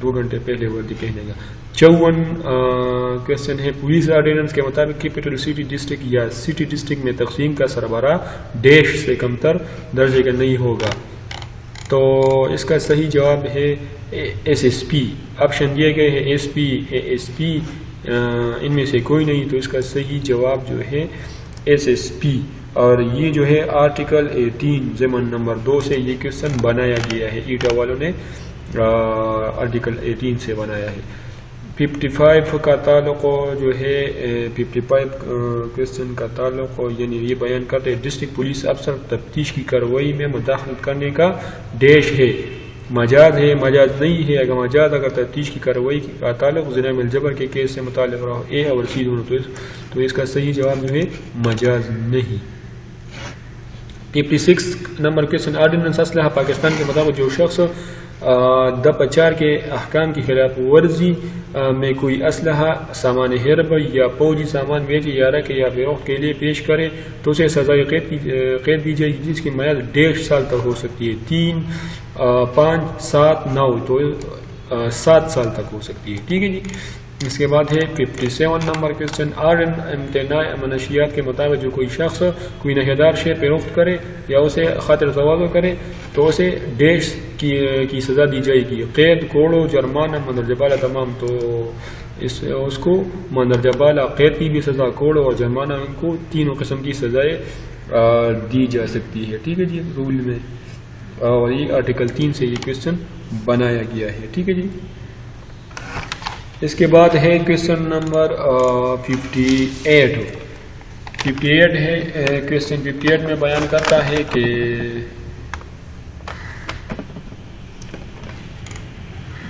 2 گھنٹے پہلے وردی پہنے گا. 54 کویشچن ہے پولیس آرڈیننس کے مطابق کیپٹل سٹی ڈسٹرکٹ یا سٹی ڈسٹرکٹ میں تقسیم کا سربراہ ڈیش سے کمتر درجے کا نہیں ہوگا. تو اس کا صحیح جواب ہے ایس ایس پی. آپشن دیے گئے ہیں ایس پی، اے ایس پی، ان میں سے کوئی نہیں. تو اس کا صحیح جواب جو ہے ایس ایس پی. اور یہ جو ہے آرٹیکل 18 ضمن نمبر 2 سے یہ کویشچن بنایا گیا ہے، ایٹا والوں نے آرٹیکل 18 سے بنایا ہے. 55 کا تعلق جو ہے 55 کویشچن کا تعلق یعنی یہ بیان کرتے ہیں ڈسٹرکٹ پولیس افسر تفتیش کی کارروائی میں مداخلت کرنے کا ڈیش ہے. مجاز ہے، مجاز نہیں ہے. اگر مجاز اگر تفتیش کی کارروائی کا تعلق جرائم الجبر کے کیس سے متعلق رہا، اے اور سی دونوں، تو اس کا صحیح جواب جو ہے مجاز نہیں. 56 نمبر کویشچن آرڈیننس اسلحہ پاکستان کے مطابق جو شخص 4 کے احکام کی خلاف ورزی میں کوئی اسلحہ، سامان حرب یا فوجی سامان بیچے یا رکھے یا فروخت کے لیے پیش کرے تو اسے سزائے قید دی جائے گی جس کی میعاد 1.5 سال تک ہو سکتی ہے. 3 5 7 9 تو 7 سال تک ہو سکتی ہے. ٹھیک ہے جی. اس کے بعد ہے 57 نمبر کویشچن امتناع منشیات کے مطابق جو کوئی شخص کوئی نشیدار شے فروخت کرے یا اسے خاطر تواضع کرے تو اسے 1.5 کی سزا دی جائے گی. قید، کوڑو، جرمانہ، مندرجہ بالا تمام. تو اس کو مندرجہ بالا، قید کی بھی سزا، کوڑو اور جرمانہ، ان کو تینوں قسم کی سزائیں دی جا سکتی ہے. ٹھیک ہے جی، رول میں. اور یہ آرٹیکل 3 سے یہ کویشچن بنایا گیا ہے. ٹھیک ہے جی. اس کے بعد ہے کویشچن نمبر 58 ہے. کویشچن 58 میں بیان کرتا ہے کہ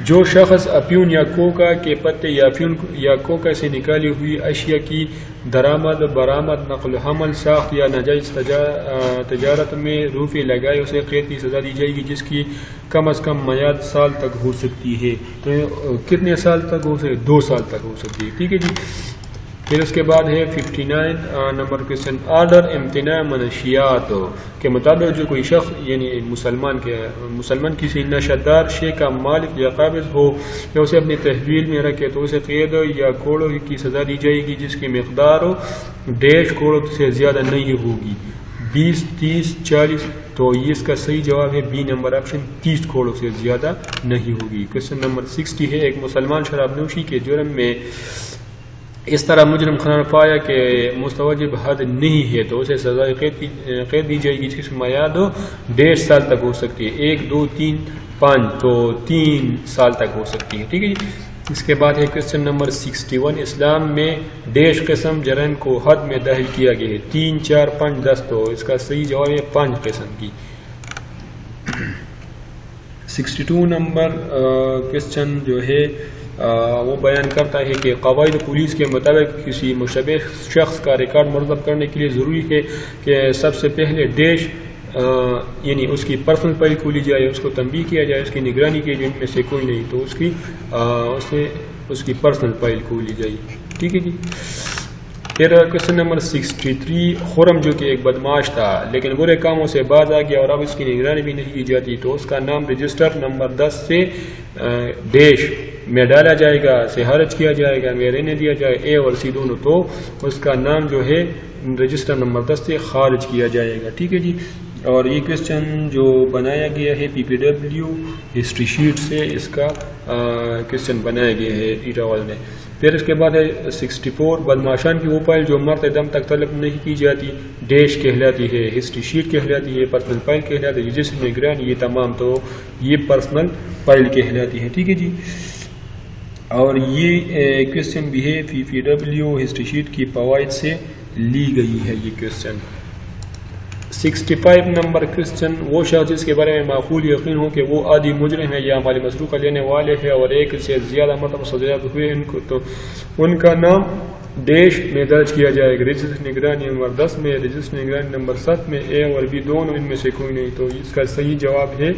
جو شخص افیون یا کوکا کے پتے یا افیون یا کوکا سے نکالی ہوئی اشیاء کی درآمد، برآمد، نقل و حمل، ساخت یا ناجائز تجارت میں روپے لگائے اسے قید کی سزا دی جائے گی جس کی کم از کم میعاد سال تک ہو سکتی ہے. تو کتنے سال تک ہو سکتی ہے؟ 2 سال تک ہو سکتی ہے. ٹھیک ہے جی. پھر اس کے بعد ہے 59 نمبر کویشچن آرڈر امتناع منشیات کے مطابق جو کوئی شخص یعنی مسلمان کسی نشہدار شے کا مالک یا قابض ہو یا اسے اپنی تحویل میں رکھے تو اسے قید یا کوڑوں کی سزا دی جائے گی جس کی مقدار 1.5 کوڑوں سے زیادہ نہیں ہوگی. 20 30 40. تو اس کا صحیح جواب ہے بی نمبر آپشن 30 کوڑوں سے زیادہ نہیں ہوگی. کویشچن نمبر 60 ہے ایک مسلمان شراب نوشی کے جرم میں اس طرح مجرم قرار پایا کہ مستوجب حد نہیں ہے تو اسے سزائے قید دی جائے گی جس کی میعاد 1.5 سال تک ہو سکتی ہے. 1 2 3 5 تو 3 سال تک ہو سکتی ہے. ٹھیک ہے جی. اس کے بعد ہے کویشچن نمبر 61 اسلام میں ڈیش قسم جرائم کو حد میں داخل کیا گیا ہے 3 4 5 10. تو اس کا صحیح جواب ہے 5 قسم کی. 62 نمبر کویشچن جو ہے وہ بیان کرتا ہے کہ قواعد پولیس کے مطابق کسی مشتبہ شخص کا ریکارڈ مرتب کرنے کے لیے ضروری ہے کہ سب سے پہلے ڈیش یعنی اس کی پرسنل فائل کھولی جائے، اس کو تنبیہ کیا جائے، اس کی نگرانی کی جائے، ان میں سے کوئی نہیں تو اس کی پرسنل فائل کھولی جائے. ٹھیک ہے جی. پھر کویشچن نمبر 63 خرم جو کہ ایک بدماش تھا لیکن برے کاموں سے باز آ گیا اور اب اس کی نگرانی بھی نہیں کی جاتی تو اس کا نام رجسٹر نمبر 10 سے ڈیش میں ڈالا جائے گا، سے خارج کیا جائے گا، میں رہنے دیا جائے اے اور سی دونوں. تو اس کا نام جو ہے رجسٹر نمبر 10 سے خارج کیا جائے گا. ٹھیک ہے جی. اور یہ کوشچن جو بنایا گیا ہے PPW ہسٹری شیٹ سے اس کا کوشچن بنایا گیا ہے ایٹاول نے. پھر اس کے بعد ہے 64 بدماشان کی وہ فائل جو مرتے دم تک طلب نہیں کی جاتی ڈیش کہلاتی ہے, ہسٹری شیٹ کہلاتی ہے, پرسنل فائل کہلاتی ہے, رجسٹر نگرانی, یہ تمام تو یہ پرسنل فائل کہلاتی ہے. ٹھیک ہے جی. اور یہ کوشچن بھی ہے PPW ہسٹری شیٹ کی فوائد سے لی گئی ہے یہ کوشچن. 65 نمبر کوشچن, وہ شخص جس کے بارے میں معقول یقین ہو کہ وہ عادی مجرم ہے یا مالی مسروقہ لینے والے ہیں اور ایک سے زیادہ مرتبہ سزائیاب ہوئے ان کو, تو ان کا نام ڈیش میں درج کیا جائے گا. رجسٹر نگرانی نمبر 10 میں, رجسٹر نگرانی نمبر 7 میں, اے اور بی دونوں ان میں سے کوئی نہیں. تو اس کا صحیح جواب ہے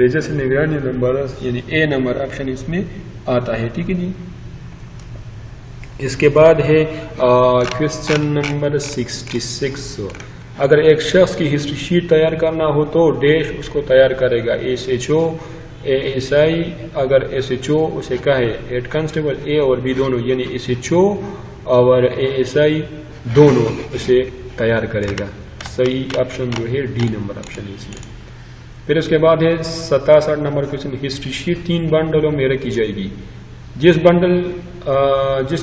رجسٹر نگرانی نمبر 10 یعنی اے نمبر آپشن اس میں آتا ہے. ٹھیک ہے جی. اس کے بعد ہے کوشچن نمبر 66. اگر ایک شخص کی ہسٹری شیٹ تیار کرنا ہو تو ڈیش اس کو تیار کرے گا. SHO ASI, اگر SHO اسے کہے ہیڈ کانسٹیبل, اے اور بی دونوں یعنی SHO اور ASI دونوں اسے تیار کرے گا. صحیح آپشن جو ہے ڈی نمبر آپشن ہے اس میں. پھر اس کے بعد ہے 67 نمبر کوشچن, ہسٹری شیٹ 3 بنڈلوں میں رکھی جائے گی. جس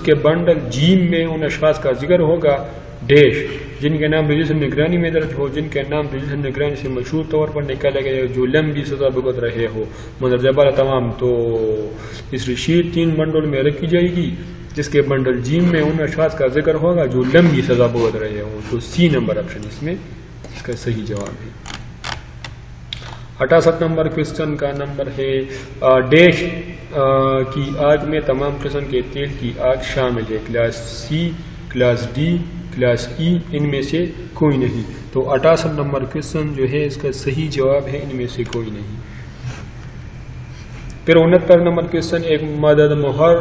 کے بنڈل جیم میں ان اشخاص کا ذکر ہوگا ڈیش جن کے نام رجسٹر نگرانی میں درج ہو, جن کے نام رجسٹر نگرانی سے مشہور طور پر نکالے گئے, جو لمبی سزا بھگت رہے ہو, مندرجہ بالا تمام. تو ہسٹری شیٹ 3 بنڈل میں رکھی جائے گی جس کے بنڈل جیم میں ان اشخاص کا ذکر ہوگا جو لمبی سزا بھگت رہے ہو. تو سی نمبر آپشن اس میں اس کا صحیح جواب ہے. 68 نمبر کوشچن کا نمبر ہے ڈیش کی آگ میں تمام قسم کے تیل کی آگ شامل ہے. Class C, class D, class E, ان میں سے کوئی نہیں. تو 68 نمبر کوشچن جو ہے اس کا صحیح جواب ہے ان میں سے کوئی نہیں. پھر 69 نمبر کوشچن, ایک مدد مہر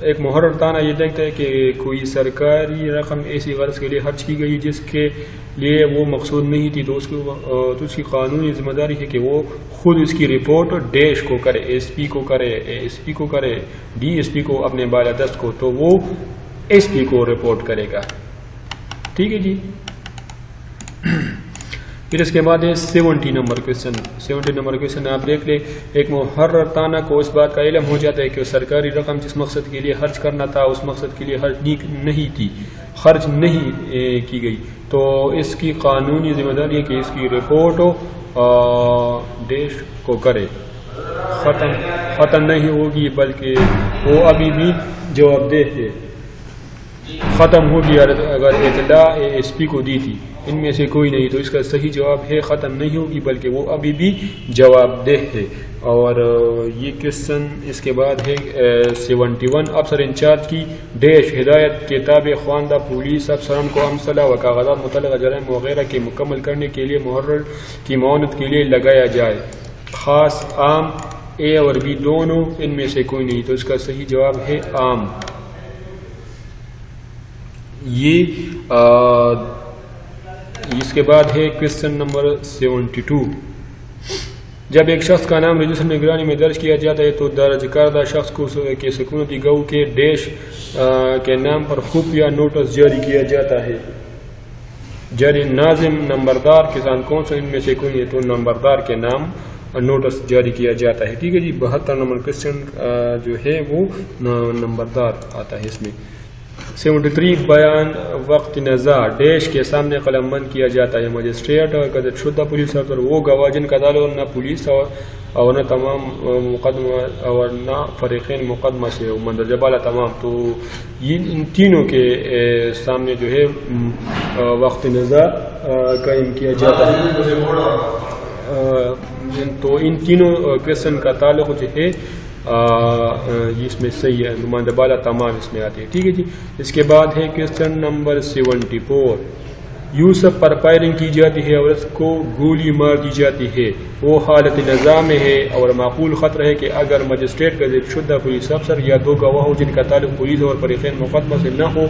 ایک محرر تانا یہ دیکھتا ہے کہ کوئی سرکاری رقم ایسی غرض کے لیے خرچ کی گئی جس کے لیے وہ مقصود نہیں تھی, تو اس کی قانونی ذمہ داری ہے کہ وہ خود اس کی رپورٹ ڈیش کو کرے, SP کو کرے, ASP کو کرے, DSP کو, اپنے بالادست کو. تو وہ SP کو رپورٹ کرے گا. ٹھیک ہے جی. پھر اس کے بعد ہے 70 نمبر کوشچن. 70 نمبر کوشچن آپ دیکھ لیں, ایک محرر تانا کو اس بات کا علم ہو جاتا ہے کہ سرکاری رقم جس مقصد کے لیے خرچ کرنا تھا اس مقصد کے لیے خرچ نہیں کی گئی, تو اس کی قانونی ذمہ داری ہے کہ اس کی رپورٹ ڈیش کو کرے. ختم نہیں ہوگی بلکہ وہ ابھی بھی جواب دہ ہے. ختم ہوگی اگر اطلاع SP کو دی تھی, ان میں سے کوئی نہیں. تو اس کا صحیح جواب ہے ختم نہیں ہوگی بلکہ وہ ابھی بھی جواب دہ ہے. اور یہ کوشچن اس کے بعد ہے 71, افسر انچارج کی ڈیش ہدایت کے تابع خواندہ پولیس افسران کو امثلہ و کاغذات متعلقہ جرائم وغیرہ کے مکمل کرنے کے لیے محرر کی معاونت کے لیے لگایا جائے. خاص, عام, اے اور بی دونوں, ان میں سے کوئی نہیں. تو اس کا صحیح جواب ہے عام. یہ اس کے بعد ہے کوشچن نمبر 72. جب ایک شخص کا نام رجسٹر نگرانی میں درج کیا جاتا ہے تو درج کردہ شخص کو کے سکونتی گو کے ڈیش کے نام پر خفیہ نوٹس جاری کیا جاتا ہے. جاری ناظم, نمبردار, کسان کون سا, ان میں سے کوئی ہے. تو نمبردار کے نام نوٹس جاری کیا جاتا ہے. ٹھیک ہے جی. 72 نمبر کوشچن جو ہے وہ نمبردار آتا ہے اس میں. 73 بیان وقت نزاع ڈیش کے سامنے قلم بند کیا جاتا ہے. مجسٹریٹ اور گزٹ شدہ پولیس افسر وہ گواہ جن کا تعلق نہ پولیس اور نہ تمام مقدمہ اور نہ فریقین مقدمہ سے مندرجہ بالا تمام. تو ان تینوں کے سامنے جو ہے وقت نزاع قائم کیا جاتا ہے. تو ان تینوں کوشچن کا تعلق جو ہے اس میں صحیح ہے, نمائندہ بالا تمام اس میں آتے ہیں. ٹھیک ہے جی. اس کے بعد ہے کوشچن نمبر 74. یوسف پر فائرنگ کی جاتی ہے اور اس کو گولی مار دی جاتی ہے. وہ حالت نزاع میں ہے اور معقول خطرہ ہے کہ اگر مجسٹریٹ کا ذکر شدہ پولیس افسر یا دو گواہوں جن کا تعلق پولیس اور فریقین مقدمہ سے نہ ہو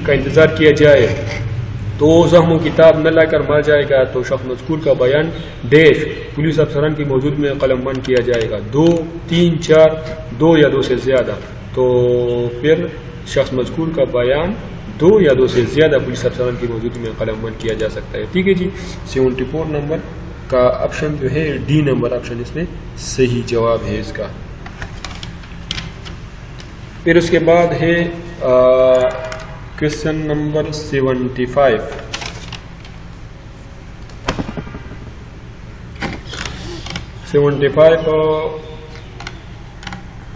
کا انتظار کیا جائے تو زخم و کتاب نہ لا کر مر جائے گا, تو شخص مذکور کا بیان ڈیش پولیس افسران کی موجود میں قلم بند کیا جائے گا. 2, 3, 4, 2 یا 2 سے زیادہ. تو پھر شخص مذکور کا بیان دو یا دو سے زیادہ پولیس افسران کی موجودگی میں قلم بند کیا جا سکتا ہے. ٹھیک ہے جی. 74 نمبر کا آپشن جو ہے ڈی نمبر آپشن اس میں صحیح جواب ہے اس کا. پھر اس کے بعد ہے کوشچن نمبر 75.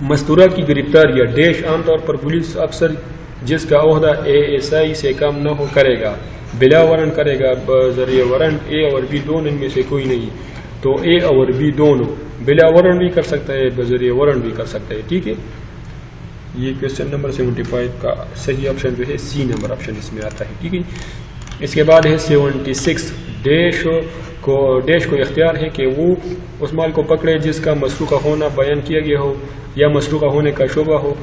مستورہ کی گرفتاری یا ڈیش عام طور پر پولیس افسر جس کا عہدہ ASI سے کم نہ ہو کرے گا. بلا وارنٹ کرے گا بذریعہ وارنٹ. اے اور بی دونوں ان میں سے کوئی نہیں. تو اے اور بی دونوں بلا وارنٹ بھی کر سکتا ہے, بذریعہ وارنٹ بھی کر سکتا ہے. ٹھیک ہے. یہ کوشچن نمبر 75 کا صحیح آپشن جو ہے سی نمبر آپشن اس میں آتا ہے. ٹھیک ہے. اس کے بعد ہے 76. ڈیش کو اختیار ہے کہ وہ اس مال کو پکڑے جس کا مسروقہ ہونا بیان کیا گیا ہو یا مسروقہ ہونے کا شبہ ہو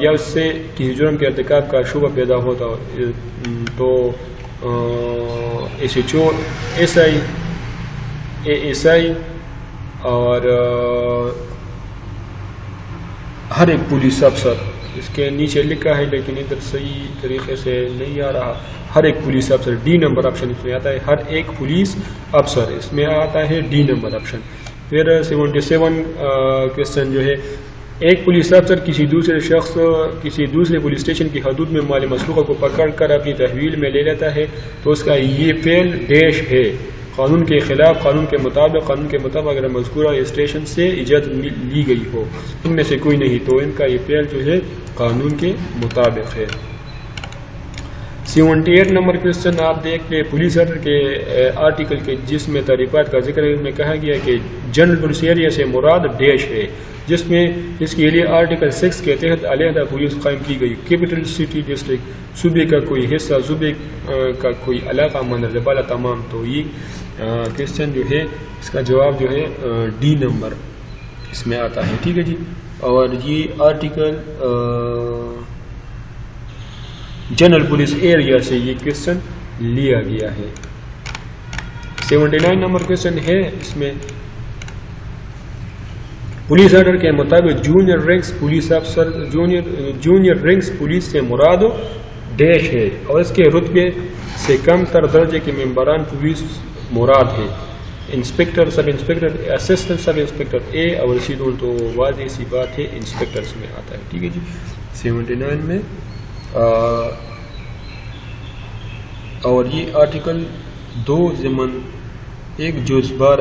یا اس سے کسی جرم کے ارتکاب کا شبہ پیدا ہوتا ہو. تو ASI اور ہر ایک پولیس افسر, اس کے نیچے لکھا ہے لیکن ادھر صحیح طریقے سے نہیں آ رہا. ہر ایک پولیس افسر ڈی نمبر آپشن اس میں آتا ہے. ہر ایک پولیس افسر اس میں آتا ہے ڈی نمبر آپشن. پھر 77 کوشچن جو ہے ایک پولیس افسر کسی دوسرے شخص کسی دوسرے پولیس اسٹیشن کی حدود میں مال مسروقہ کو پکڑ کر اپنی تحویل میں لے لیتا ہے تو اس کا یہ فعل ڈیش ہے. قانون کے خلاف, قانون کے مطابق اگر مذکورہ اسٹیشن سے اجازت لی گئی ہو. ان میں سے کوئی نہیں. تو ان کا یہ فعل جو ہے قانون کے مطابق ہے. 78 نمبر کوشچن آپ دیکھتے پولیس ایکٹ کے آرٹیکل کے جس میں تعریفات کا ذکر ہے. ان میں کہا گیا کہ جنرل پولیس ایریا سے مراد ڈیش ہے جس میں اس کے لیے آرٹیکل 6 کے تحت علیحدہ پولیس قائم کی گئی. کیپٹل سٹی ڈسٹرکٹ, صوبے کا کوئی حصہ, صوبے کا کوئی علاقہ, مندرجہ بالا تمام. تو یہ کوشچن جو ہے اس کا جواب جو ہے ڈی نمبر اس میں آتا ہے. ٹھیک ہے جی. اور یہ آرٹیکل جنرل پولیس ایریا سے یہ کوشچن لیا گیا ہے. 79 نمبر کوشچن ہے اس میں پولیس آرڈر کے مطابق جونیئر رینکس پولیس افسر جونیئر رینکس پولیس سے مراد ڈیش ہے اور اس کے رتبے سے کم تر درجے کے ممبران پولیس مراد ہے. Inspector, sub inspector, assistant sub inspector A اور اسی دونوں. تو واضح سی بات ہے انسپکٹرس میں آتا ہے. ٹھیک ہے جی. 79 میں اور یہ آرٹیکل 2/1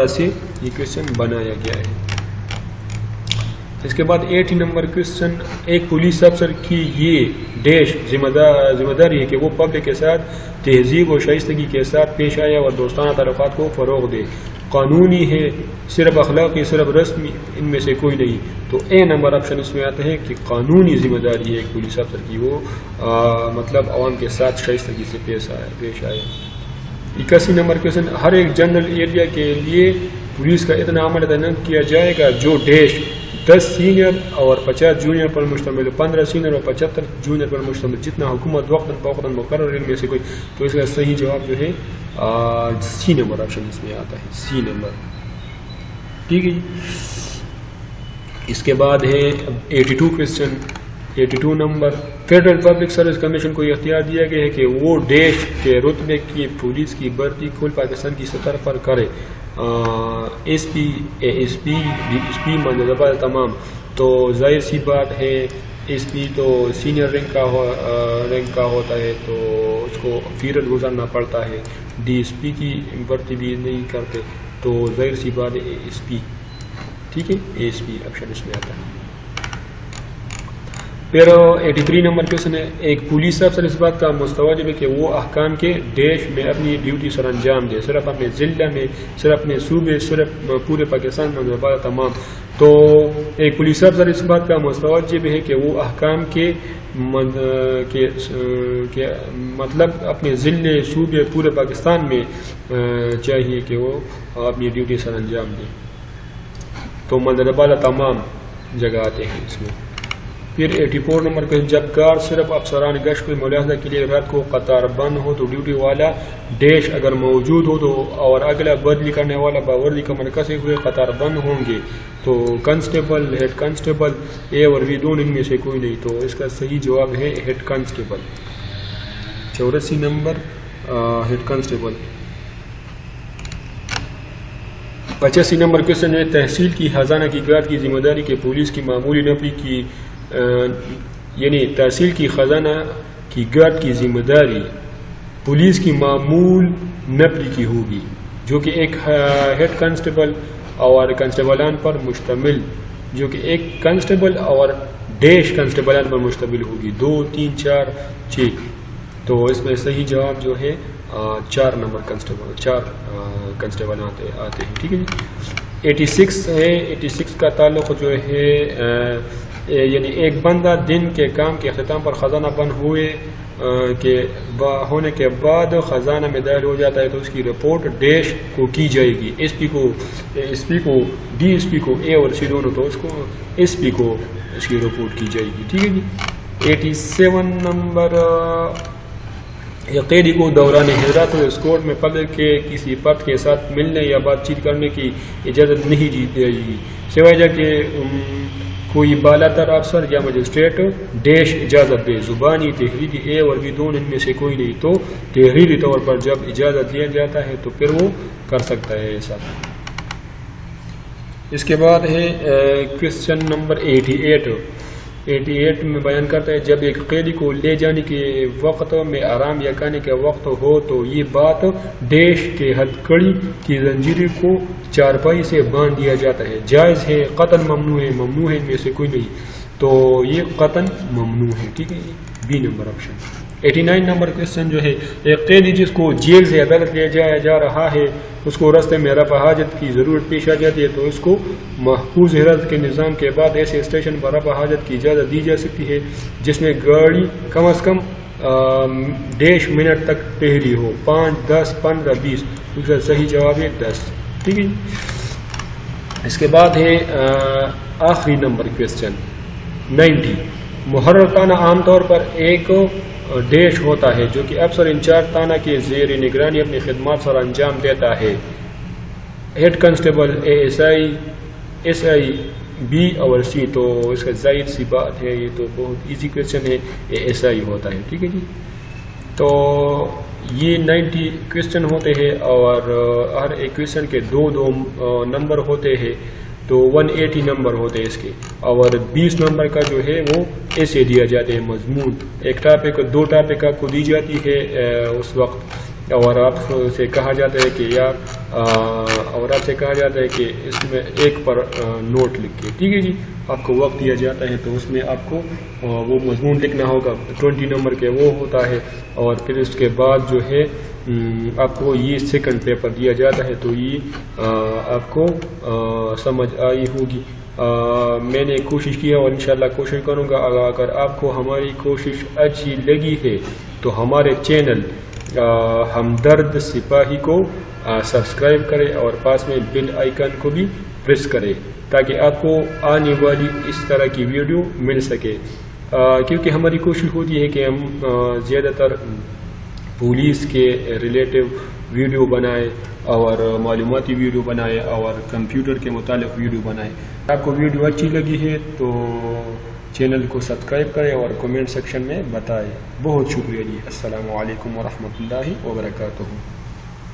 سے یہ کوشچن بنایا گیا ہے. اس کے بعد 80 نمبر کوشچن ایک پولیس افسر کی یہ ڈیش ذمہ داری ہے کہ وہ پبلک کے ساتھ تہذیب و شائستگی کے ساتھ پیش آئے اور دوستانہ تعلقات کو فروغ دے. قانونی ہے, صرف اخلاقی, صرف رسمی, ان میں سے کوئی نہیں. تو اے نمبر آپشن اس میں آتا ہے کہ قانونی ذمہ داری ہے ایک پولیس افسر کی, وہ مطلب عوام کے ساتھ شائستگی سے پیش آئے. 81 نمبر کوشچن ہر ایک جنرل ایریا کے لیے پولیس کا اتنا عمل تعینات کیا جائے گا جو ڈیش 10 سینئر اور 50 جونیئر پر مشتمل, 15 سینئر اور 75 جونیئر پر مشتمل, جتنا حکومت وقتاً فوقتاً مقرر ان میں سے کوئی. تو اس کا صحیح جواب جو ہے سی نمبر آپشن اس میں آتا ہے, سی نمبر. ٹھیک ہے جی. اس کے بعد ہے 82 question. 82 number federal public service commission کو اختیار دیا گیا ہے کہ وہ ڈیش کے رتبے کی پولیس کی بھرتی کل پاکستان کی سطح پر کرے. ایس پی, ASP, DSP, مندرجہ تمام. تو ظاہر سی بات ہے ایس پی تو سینئر رینک کا ہوتا ہے تو اس کو فیرڈ گزارنا پڑتا ہے. DSP کی بھرتی بھی نہیں کرتے تو ظاہر سی بات ہے ASP. ٹھیک ہے, ASP آپشن اس میں آتا ہے. پھر 83 نمبر کوشچن ہے ایک پولیس افسر اس بات کا مستوجب ہے کہ وہ احکام کے ڈیش میں اپنی ڈیوٹی سر انجام دے, صرف اپنے ضلع میں, صرف اپنے صوبے, صرف پورے پاکستان میں تمام. تو ایک پولیس افسر اس بات کا مستوجب ہے کہ وہ احکام کے مطلب اپنے ضلع, صوبے, پورے پاکستان میں چاہیے کہ وہ اپنی ڈیوٹی سر انجام دے. تو مندرجہ بالا تمام جگہ آتے ہیں اس میں. پھر 84 نمبر کا جب کار صرف افسران گشت کے ملاحظہ کے لیے رات کو قطار بند ہو تو ڈیوٹی والا ڈیش اگر موجود ہو تو اور اگلا بدلی کرنے والا باوردی کا مرکز ہوئے قطار بند ہوں گے. تو کانسٹیبل, ہیڈ کانسٹیبل, اے اور بی دونوں ان میں سے کوئی نہیں. تو اس کا صحیح جواب ہے ہیڈ کانسٹیبل. 84 نمبر ہیڈ کانسٹیبل. 85 نمبر کوشچن ہے تحصیل کی خزانہ کی گارڈ کی ذمہ داری کے پولیس کی معمولی نفری کی یعنی تحصیل کی خزانہ کی گارڈ کی ذمہ داری پولیس کی معمول نفری کی ہوگی جو کہ ایک ہیڈ کانسٹیبل اور کانسٹیبلان پر مشتمل جو کہ ایک کانسٹیبل اور ڈیش کانسٹیبلان پر مشتمل ہوگی. 2 3 4 6 تو اس میں صحیح جواب جو ہے 4 نمبر کانسٹیبل آتے ہیں. ٹھیک ہے جی. 86 ہے. 86 کا تعلق جو ہے یعنی ایک بندہ دن کے کام کے اختتام پر خزانہ بند ہونے کے بعد خزانہ میں داخل ہو جاتا ہے تو اس کی رپورٹ ڈیش کو کی جائے گی. ایس پی کو ڈی ایس پی کو اے اور سی دونوں تو اس کو ایس پی کو اس کی رپورٹ کی جائے گی. ٹھیک ہے جی. 87 نمبر قیدی کو دوران حضرات اسکورٹ میں پبلک کے کسی فرد کے ساتھ ملنے یا بات چیت کرنے کی اجازت نہیں دی جائے گی سوائے جا کہ کوئی بالا تر افسر یا مجسٹریٹ ڈیش اجازت دے. زبانی تحریری اے اور بی دونوں ان میں سے کوئی نہیں تو تحریری طور پر جب اجازت دیا جاتا ہے تو پھر وہ کر سکتا ہے ایسا. اس کے بعد ہے کوشچن نمبر 88 میں بیان کرتا ہے جب ایک قیدی کو لے جانے کے وقت میں آرام یا کھانے کا وقت ہو تو یہ بات ڈیش کے ہتھکڑی کی زنجیر کو چارپائی سے باندھ دیا جاتا ہے. جائز ہے قطعاً ممنوع ہے ان میں سے کوئی نہیں تو یہ قطعاً ممنوع ہے. ٹھیک ہے بی نمبر آپشن. 89 نمبر کوشچن جو ہے ایک قیدی جس کو جیل سے عدالت لے جایا جا رہا ہے اس کو راستے میں رفع حاجت کی ضرورت پیش آ جاتی ہے تو اس کو محفوظ حراست کے نظام کے بعد ایسے اسٹیشن پر رفع حاجت کی اجازت دی جا سکتی ہے جس میں گاڑی کم از کم ڈیش منٹ تک ٹھہری ہو. 5 10 15 20 اس کا صحیح جواب ہے 10. ٹھیک ہے. اس کے بعد ہے آخری نمبر کوشچن 90. محرر تانہ عام طور پر ایک ڈیش ہوتا ہے جو کہ افسر انچارج تانہ کے زیر نگرانی اپنی خدمات سر انجام دیتا ہے. Head constable A S I B اور سی تو اس کا ظاہر سی بات ہے یہ تو بہت ایزی کوشچن ہے اے ایس آئی ہوتا ہے. ٹھیک ہے جی. تو یہ 90 کوشچن ہوتے ہیں اور ہر ایک کوشچن کے 2 نمبر ہوتے ہیں تو 180 نمبر ہوتے ہیں اس کے اور 20 نمبر کا جو ہے وہ ایسے دیا جاتے ہیں مضمون. ایک ٹاپک 2 ٹاپک آپ کو دی جاتی ہے اس وقت اور آپ سے کہا جاتا ہے کہ کہ اس میں ایک پر نوٹ لکھ کے. ٹھیک ہے جی. آپ کو وقت دیا جاتا ہے تو اس میں آپ کو وہ مضمون لکھنا ہوگا 20 نمبر کے وہ ہوتا ہے اور پھر اس کے بعد جو ہے آپ کو یہ سیکنڈ پیپر دیا جاتا ہے تو یہ آپ کو سمجھ آئی ہوگی. میں نے کوشش کیا اور انشاءاللہ کوشش کروں گا. اگر آپ کو ہماری کوشش اچھی لگی ہے تو ہمارے چینل ہمدرد سپاہی کو سبسکرائب کرے اور پاس میں بیل آئیکن کو بھی پریس کرے تاکہ آپ کو آنے والی اس طرح کی ویڈیو مل سکے کیونکہ ہماری کوشش ہوتی ہے کہ ہم زیادہ تر پولیس کے ریلیٹیو ویڈیو بنائے اور معلوماتی ویڈیو بنائے اور کمپیوٹر کے متعلق ویڈیو بنائے. آپ کو ویڈیو اچھی لگی ہے تو چینل کو سبسکرائب کریں اور کمنٹ سیکشن میں بتائیں. بہت شکریہ جی. السلام علیکم ورحمۃ اللہ وبرکاتہ.